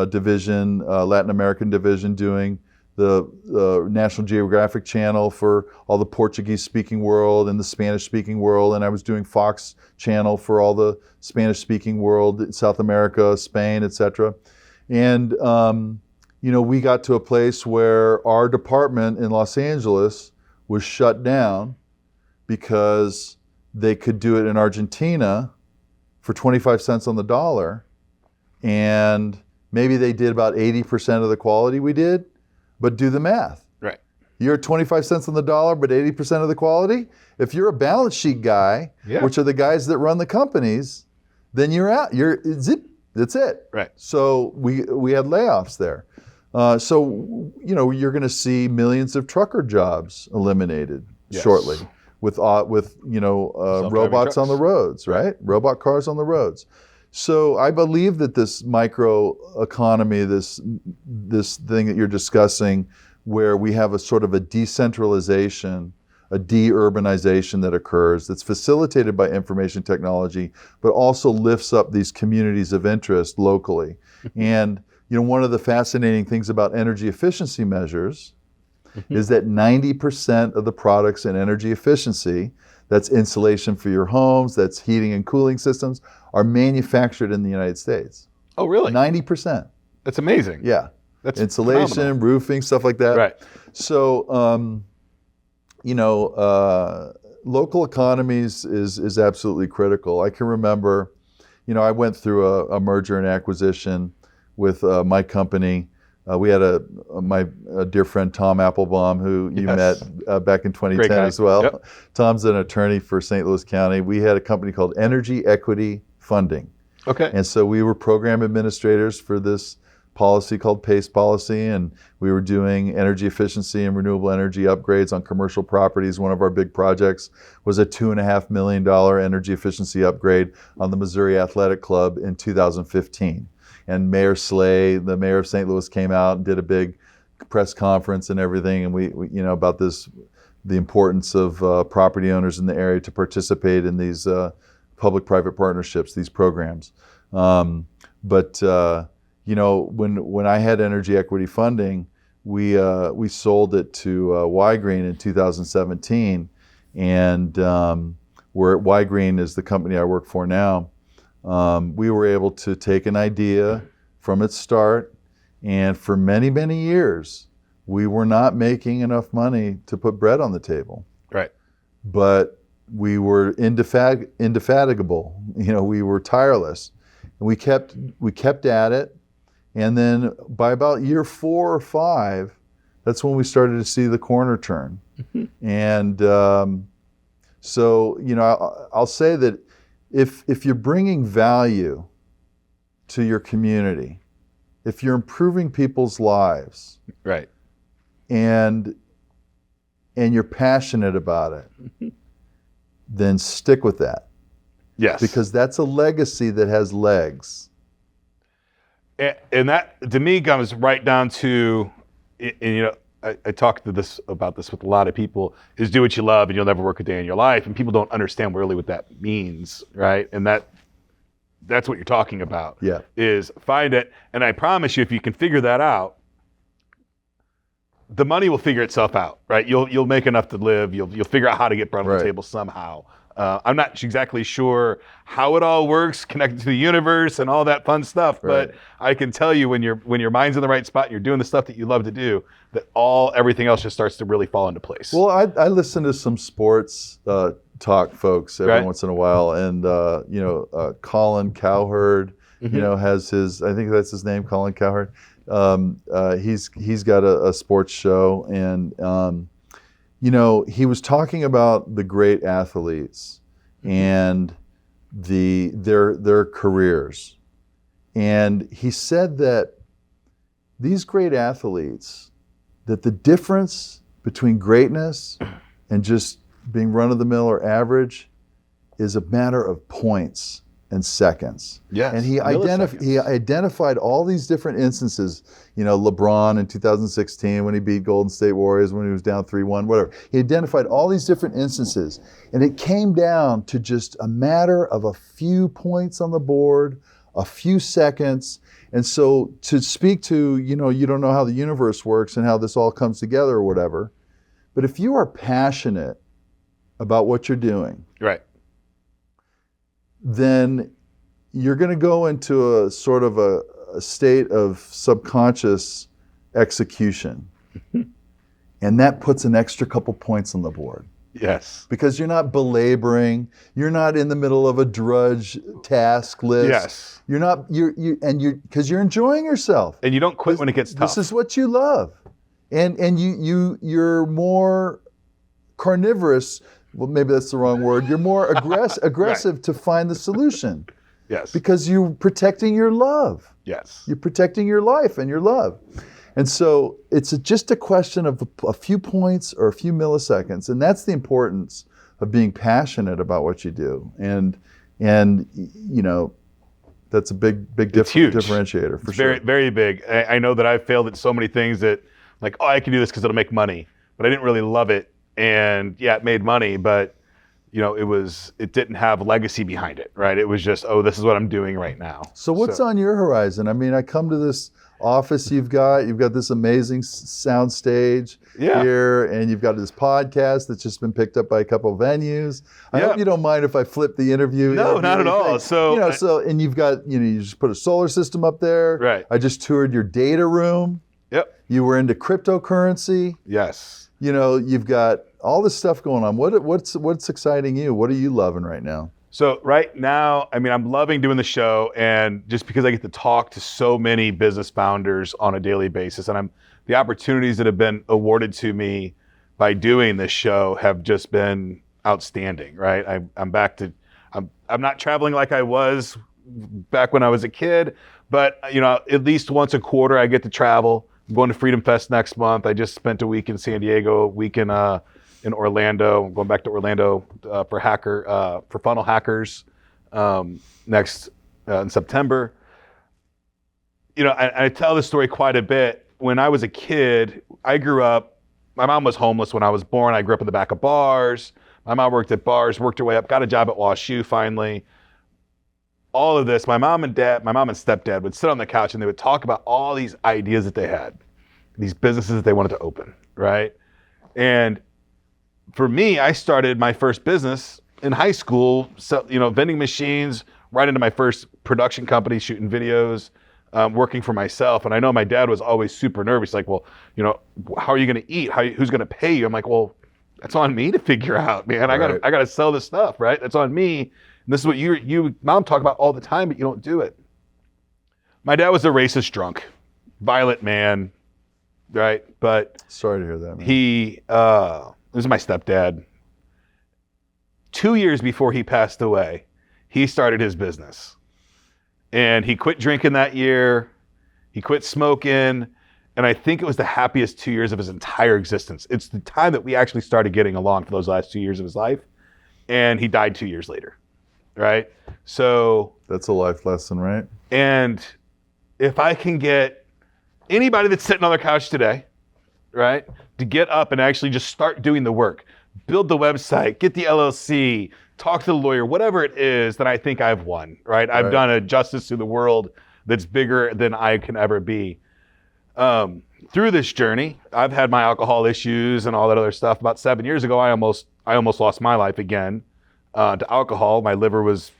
division, Latin American division, doing the National Geographic Channel for all the Portuguese-speaking world and the Spanish-speaking world, and I was doing Fox Channel for all the Spanish-speaking world, South America, Spain, etc. And we got to a place where our department in Los Angeles was shut down because they could do it in Argentina for 25 cents on the dollar, and maybe they did about 80% of the quality we did, but do the math. Right. You're at 25 cents on the dollar, but 80% of the quality? If you're a balance sheet guy, which are the guys that run the companies, then you're out. That's it. Right. So we had layoffs there. You're going to see millions of trucker jobs eliminated shortly with robots on the roads, right? Robot cars on the roads. So I believe that this micro economy, this thing that you're discussing, where we have a sort of a decentralization, a de-urbanization that occurs, that's facilitated by information technology, but also lifts up these communities of interest locally. And one of the fascinating things about energy efficiency measures is that 90% of the products in energy efficiency, that's insulation for your homes, that's heating and cooling systems, are manufactured in the United States. Oh, really? 90%. That's amazing. Yeah. That's insulation, phenomenal. roofing, stuff like that. Right. So, local economies is absolutely critical. I can remember, I went through a merger and acquisition with my company. We had my dear friend Tom Applebaum, who you met back in 2010 as well. Yep. Tom's an attorney for St. Louis County. We had a company called Energy Equity Funding. Okay. And so we were program administrators for this policy called PACE policy, and we were doing energy efficiency and renewable energy upgrades on commercial properties. One of our big projects was a $2.5 million energy efficiency upgrade on the Missouri Athletic Club in 2015. And Mayor Slay, the mayor of St. Louis, came out and did a big press conference and everything, and we about this, the importance of property owners in the area to participate in these public-private partnerships, these programs. When I had Energy Equity Funding, we sold it to Y-Green in 2017, and where Y-Green is the company I work for now. We were able to take an idea from its start, and for many, many years, we were not making enough money to put bread on the table. Right. But we were indefatigable. We were tireless, and we kept at it. And then by about year 4 or 5, that's when we started to see the corner turn. And I'll say that if you're bringing value to your community, if you're improving people's lives, Right. and you're passionate about it, then stick with that. Yes. Because that's a legacy that has legs. And that, to me, comes right down to, I talked about this with a lot of people, is do what you love and you'll never work a day in your life. And people don't understand really what that means, right? And that's what you're talking about. Yeah. Is find it. And I promise you, if you can figure that out, the money will figure itself out, right? You'll make enough to live. You'll figure out how to get bread on the table somehow. I'm not exactly sure how it all works, connected to the universe and all that fun stuff, but I can tell you when your mind's in the right spot and you're doing the stuff that you love to do, that everything else just starts to really fall into place. Well, I listen to some sports talk folks every once in a while, and Colin Cowherd, has his, I think that's his name, Colin Cowherd. He's got a sports show, and he was talking about the great athletes and their careers. And he said that these great athletes, that the difference between greatness and just being run-of-the-mill or average is a matter of points and seconds. Yes, and he identified all these different instances. LeBron in 2016 when he beat Golden State Warriors when he was down 3-1, whatever. He identified all these different instances, and it came down to just a matter of a few points on the board, a few seconds. And so to speak to, you don't know how the universe works and how this all comes together or whatever, but if you are passionate about what you're doing, right, then you're going to go into a sort of a state of subconscious execution. And that puts an extra couple points on the board. Yes. Because you're not belaboring, you're not in the middle of a drudge task list. Yes. You're not, because you're enjoying yourself. And you don't quit when it gets tough. This is what you love. And you're more carnivorous. Well, maybe that's the wrong word. You're more aggressive to find the solution. Yes. Because you're protecting your love. Yes. You're protecting your life and your love. And so it's just a question of a few points or a few milliseconds. And that's the importance of being passionate about what you do. And that's a big differentiator for sure. Very, very big. I know that I've failed at so many things that, like, I can do this because it'll make money. But I didn't really love it. And yeah, it made money, but it didn't have legacy behind it, right? It was just, this is what I'm doing right now. So what's on your horizon? I mean, I come to this office you've got this amazing sound stage here, and you've got this podcast that's just been picked up by a couple of venues. I hope you don't mind if I flip the interview. No, not at all. And you've got, you just put a solar system up there. Right. I just toured your data room. Yep. You were into cryptocurrency. Yes. You know, you've got all this stuff going on. What's exciting you? What are you loving right now? So right now, I mean, I'm loving doing the show, and just because I get to talk to so many business founders on a daily basis, and the opportunities that have been awarded to me by doing this show have just been outstanding, right? I'm not traveling like I was back when I was a kid, but you know, at least once a quarter I get to travel. I'm going to Freedom Fest next month. I just spent a week in San Diego, a week in Orlando. I'm going back to Orlando for Funnel Hackers next in September. You know, I tell this story quite a bit. When I was a kid, I grew up. My mom was homeless when I was born. I grew up in the back of bars. My mom worked at bars, worked her way up, got a job at WashU finally. All of this, my mom and stepdad would sit on the couch and they would talk about all these ideas that they had, these businesses that they wanted to open, right? And for me, I started my first business in high school, so, you know, vending machines, right into my first production company, shooting videos, working for myself. And I know my dad was always super nervous, like, well, you know, how are you going to eat? Who's going to pay you? I'm like, well, that's on me to figure out, man. Right. I gotta sell this stuff, right? That's on me. And this is what you mom talk about all the time, but you don't do it. My dad was a racist drunk, violent man, right? But sorry to hear that, man. This is my stepdad. 2 years before he passed away, he started his business. And he quit drinking that year. He quit smoking. And I think it was the happiest 2 years of his entire existence. It's the time that we actually started getting along for those last 2 years of his life. And he died 2 years later, right? So that's a life lesson, right? And if I can get anybody that's sitting on their couch today, right, to get up and actually just start doing the work, build the website, get the LLC, talk to the lawyer, whatever it is, then I think I've won, right? I've done a justice to the world that's bigger than I can ever be. Through this journey, I've had my alcohol issues and all that other stuff. About 7 years ago, I almost lost my life again to alcohol. My liver was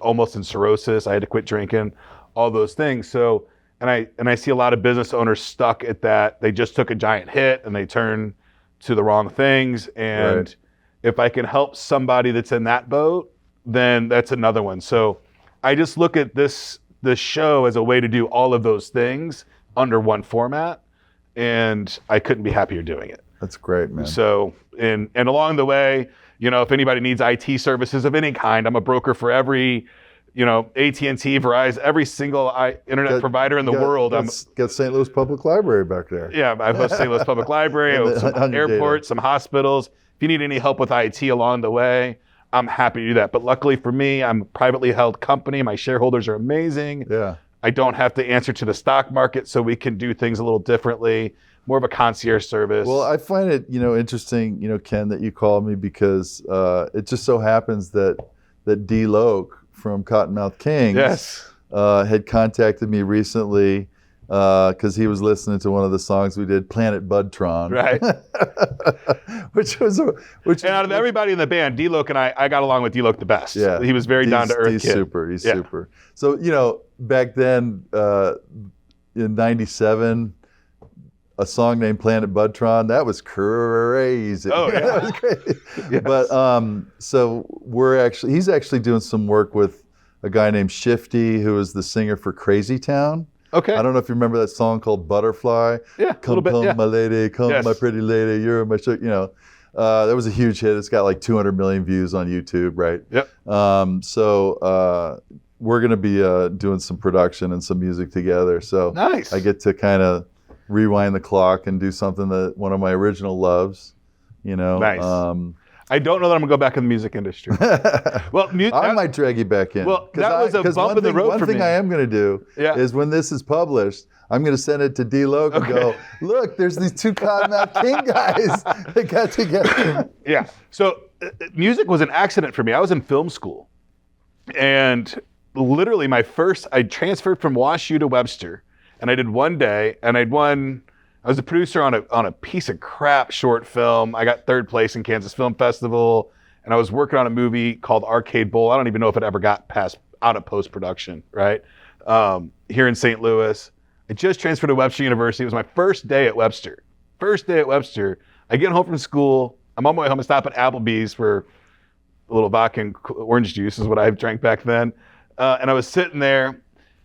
almost in cirrhosis. I had to quit drinking, all those things. So, and I see a lot of business owners stuck at that. They just took a giant hit and they turn to the wrong things. And if I can help somebody that's in that boat, then that's another one. So I just look at this show as a way to do all of those things under one format, and I couldn't be happier doing it. That's great, man. So, and along the way, you know, if anybody needs IT services of any kind, I'm a broker for every, you know, AT&T, Verizon, every single internet provider in the world. Got St. Louis Public Library back there. Yeah, I host St. Louis Public Library, some airports, some hospitals. If you need any help with IT along the way, I'm happy to do that. But luckily for me, I'm a privately held company. My shareholders are amazing. Yeah. I don't have to answer to the stock market, so we can do things a little differently, more of a concierge service. Well, I find it, you know, interesting, you know, Ken, that you called me because it just so happens that D-loc from Kottonmouth Kings had contacted me recently because he was listening to one of the songs we did, Planet Budtron. Right. which out of everybody in the band, D-loc and I got along with D-loc the best. Yeah. He was very down-to-earth He's kid. super. He's super. So, you know, back then in 97, a song named Planet Budtron, that was crazy. Oh, yeah. That was crazy. Yes. But so he's actually doing some work with a guy named Shifty, who is the singer for Crazy Town. Okay. I don't know if you remember that song called Butterfly. Yeah, come, my lady, come, my pretty lady, you're my you know. That was a huge hit. It's got like 200 million views on YouTube, right? Yep. So we're going to be doing some production and some music together. So nice. I get to kind of rewind the clock and do something that one of my original loves, you know. Nice. I don't know that I'm going to go back in the music industry. Well, I might drag you back in. Well, that was a bump in the road for me. One thing I am going to do is when this is published, I'm going to send it to D-loc and go, look, there's these two Kottonmouth King guys that got together. Yeah. So music was an accident for me. I was in film school. And literally I transferred from WashU to Webster. And I did one day, and I was a producer on a piece of crap short film. I got third place in Kansas Film Festival, and I was working on a movie called Arcade Bowl. I don't even know if it ever got out of post-production, right? Here in St. Louis. I just transferred to Webster University. It was my first day at Webster. I get home from school. I'm on my way home. I stop at Applebee's for a little vodka and orange juice is what I drank back then. And I was sitting there,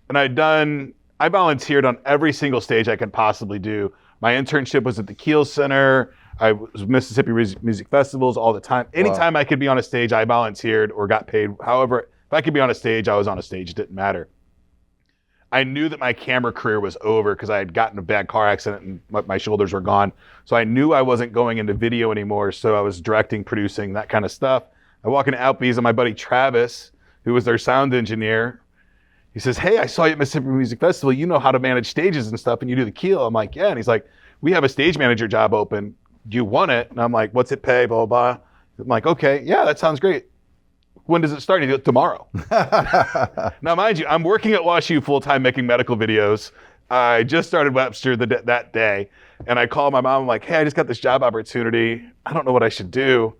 and I volunteered on every single stage I could possibly do. My internship was at the Kiel Center. I was Mississippi Music Festivals all the time. Anytime I could be on a stage, I volunteered or got paid. However, if I could be on a stage, I was on a stage. It didn't matter. I knew that my camera career was over because I had gotten a bad car accident and my shoulders were gone. So I knew I wasn't going into video anymore. So I was directing, producing, that kind of stuff. I walk into Applebee's and my buddy Travis, who was their sound engineer, he says, "Hey, I saw you at Mississippi Music Festival. You know how to manage stages and stuff, and you do the Kiel." I'm like, "Yeah." And he's like, "We have a stage manager job open. Do you want it?" And I'm like, "What's it pay? Blah, blah, blah." I'm like, "Okay, yeah, that sounds great. When does it start?" And he goes, "Tomorrow." Now, mind you, I'm working at WashU full-time making medical videos. I just started Webster that day. And I called my mom. I'm like, "Hey, I just got this job opportunity. I don't know what I should do."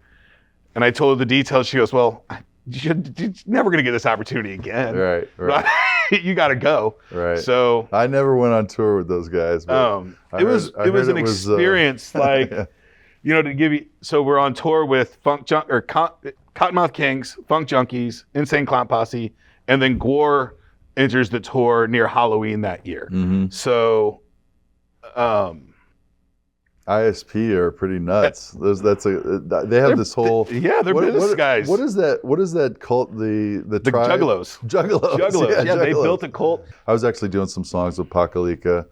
And I told her the details. She goes, "Well, you're never going to get this opportunity again. Right. You got to go." Right. So I never went on tour with those guys. But it was an experience like, you know, to give you. So we're on tour with Kottonmouth Kings, Funk Junkies, Insane Clown Posse, and then Gore enters the tour near Halloween that year. Mm-hmm. So, ISP are pretty nuts. They have this whole they're business guys. What is that cult? The tribe? Juggalos. Juggalos. Yeah, They built a cult. I was actually doing some songs with Pakalika.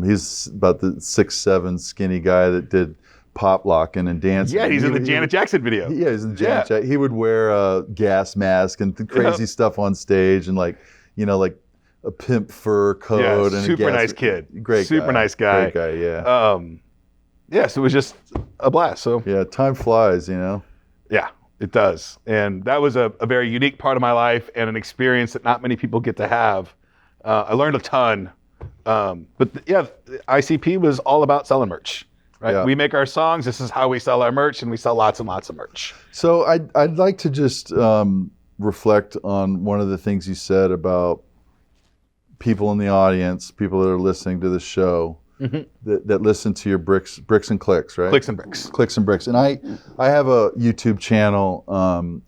He's about the 6'7" skinny guy that did pop locking and dancing. Yeah, he's in the Janet Jackson video. Yeah, he's in the Janet Jackson. He would wear a gas mask and crazy stuff on stage and like a pimp fur coat. Yeah, and super nice kid. Great super guy. nice guy. Great guy, yeah. Yeah, so it was just a blast. So yeah, time flies, you know. Yeah, it does. And that was a very unique part of my life and an experience that not many people get to have. I learned a ton. ICP was all about selling merch. Right? Yeah. We make our songs. This is how we sell our merch, and we sell lots and lots of merch. So I'd like to just reflect on one of the things you said about people in the audience, people that are listening to the show. Mm-hmm. that listen to your bricks and clicks, right? Clicks and bricks. And I have a YouTube channel,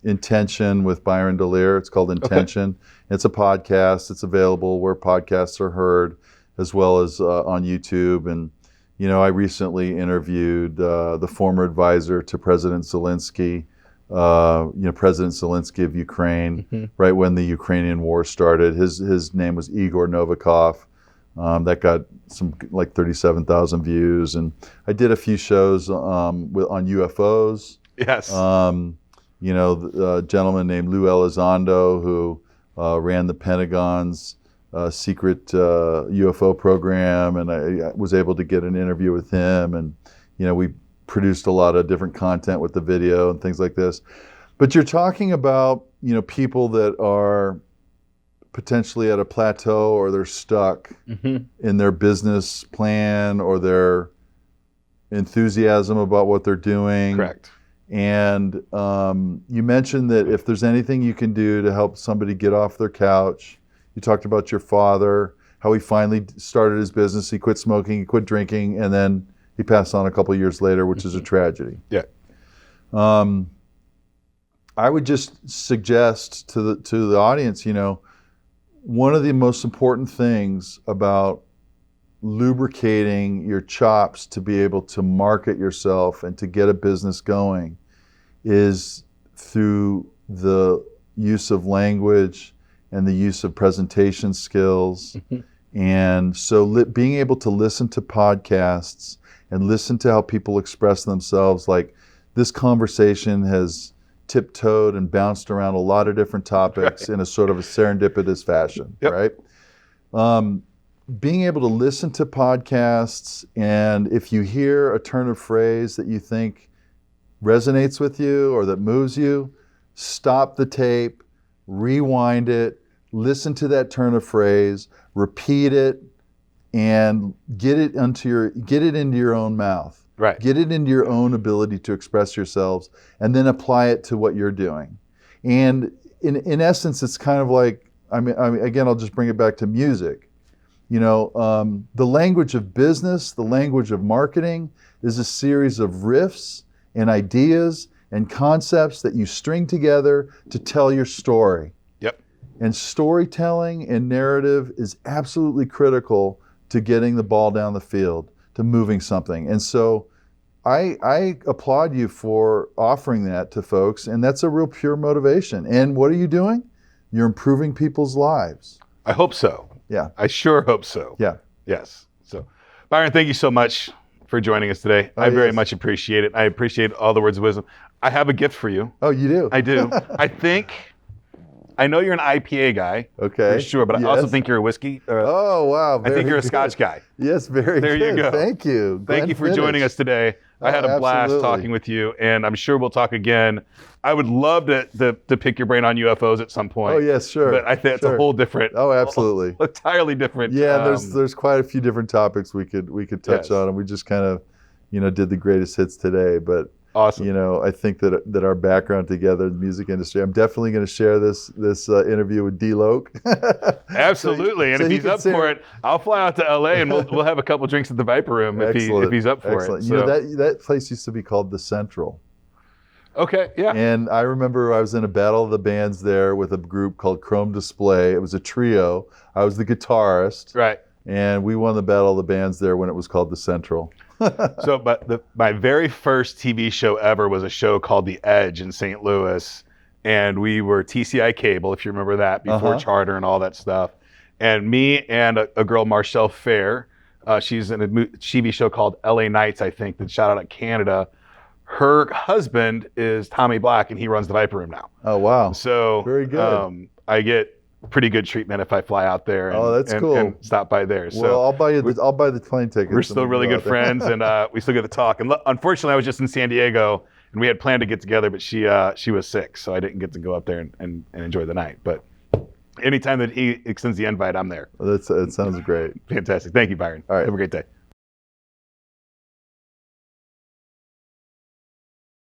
Intention with Byron DeLear. It's called Intention. Okay. It's a podcast. It's available where podcasts are heard, as well as on YouTube. And you know, I recently interviewed the former advisor to President Zelensky. President Zelensky of Ukraine, mm-hmm. right when the Ukrainian war started. His name was Igor Novikov. That got some like 37,000 views, and I did a few shows on UFOs. Yes. A gentleman named Lou Elizondo who ran the Pentagon's secret UFO program, and I was able to get an interview with him, and we produced a lot of different content with the video and things like this. But you're talking about people that are potentially at a plateau, or they're stuck mm-hmm. in their business plan or their enthusiasm about what they're doing. Correct. And you mentioned that if there's anything you can do to help somebody get off their couch, you talked about your father, how he finally started his business. He quit smoking, he quit drinking, and then he passed on a couple of years later, which mm-hmm. is a tragedy. Yeah. I would just suggest to the audience, one of the most important things about lubricating your chops to be able to market yourself and to get a business going is through the use of language and the use of presentation skills. Mm-hmm. And so being able to listen to podcasts and listen to how people express themselves, like this conversation has tiptoed and bounced around a lot of different topics in a sort of a serendipitous fashion, yep. right? Being able to listen to podcasts, and if you hear a turn of phrase that you think resonates with you or that moves you, stop the tape, rewind it, listen to that turn of phrase, repeat it, and get it into your own mouth. Right. Get it into your own ability to express yourselves, and then apply it to what you're doing. And in essence, it's kind of like, I mean, again, I'll just bring it back to music. The language of business, the language of marketing is a series of riffs and ideas and concepts that you string together to tell your story. Yep. And storytelling and narrative is absolutely critical to getting the ball down the field, to moving something. And so I applaud you for offering that to folks, and that's a real pure motivation. And what are you doing? You're improving people's lives. I hope so. Yeah. I sure hope so. Yeah. Yes. So, Byron, thank you so much for joining us today. I very much appreciate it. I appreciate all the words of wisdom. I have a gift for you. Oh, you do? I do. I know you're an IPA guy. Okay. For sure, but I also think you're a whiskey. Oh, wow. I think you're a Scotch guy. Yes, very there good. There you go. Thank you. Thank you for joining us today. I had a blast talking with you, and I'm sure we'll talk again. I would love to pick your brain on UFOs at some point. Oh, yes, sure. But I think it's a whole different. Oh, absolutely. Entirely different. Yeah, there's quite a few different topics we could touch on, and we just kind of, did the greatest hits today. But awesome. I think that our background together in the music industry, I'm definitely going to share this interview with D-loc. Absolutely, and if he's up for it, I'll fly out to LA and we'll have a couple drinks at the Viper Room if he's up for it. So. That place used to be called the Central. Okay, yeah. And I remember I was in a battle of the bands there with a group called Chrome Display. It was a trio. I was the guitarist. Right. And we won the battle of the bands there when it was called the Central. So, but my very first TV show ever was a show called The Edge in St. Louis. And we were TCI Cable, if you remember that, before Charter and all that stuff. And me and a girl, Marshall Fair, she's in a TV show called LA Nights, I think, that shot out of Canada. Her husband is Tommy Black, and he runs the Viper Room now. Oh, wow. So very good. I get pretty good treatment if I fly out there and, cool. and stop by there. Well, So I'll buy the plane tickets. We're still really good friends, and we still get to talk. And unfortunately, I was just in San Diego, and we had planned to get together, but she was sick, so I didn't get to go up there and enjoy the night. But anytime that he extends the invite, I'm there. It sounds great. Fantastic. Thank you, Byron. All right. Have a great day.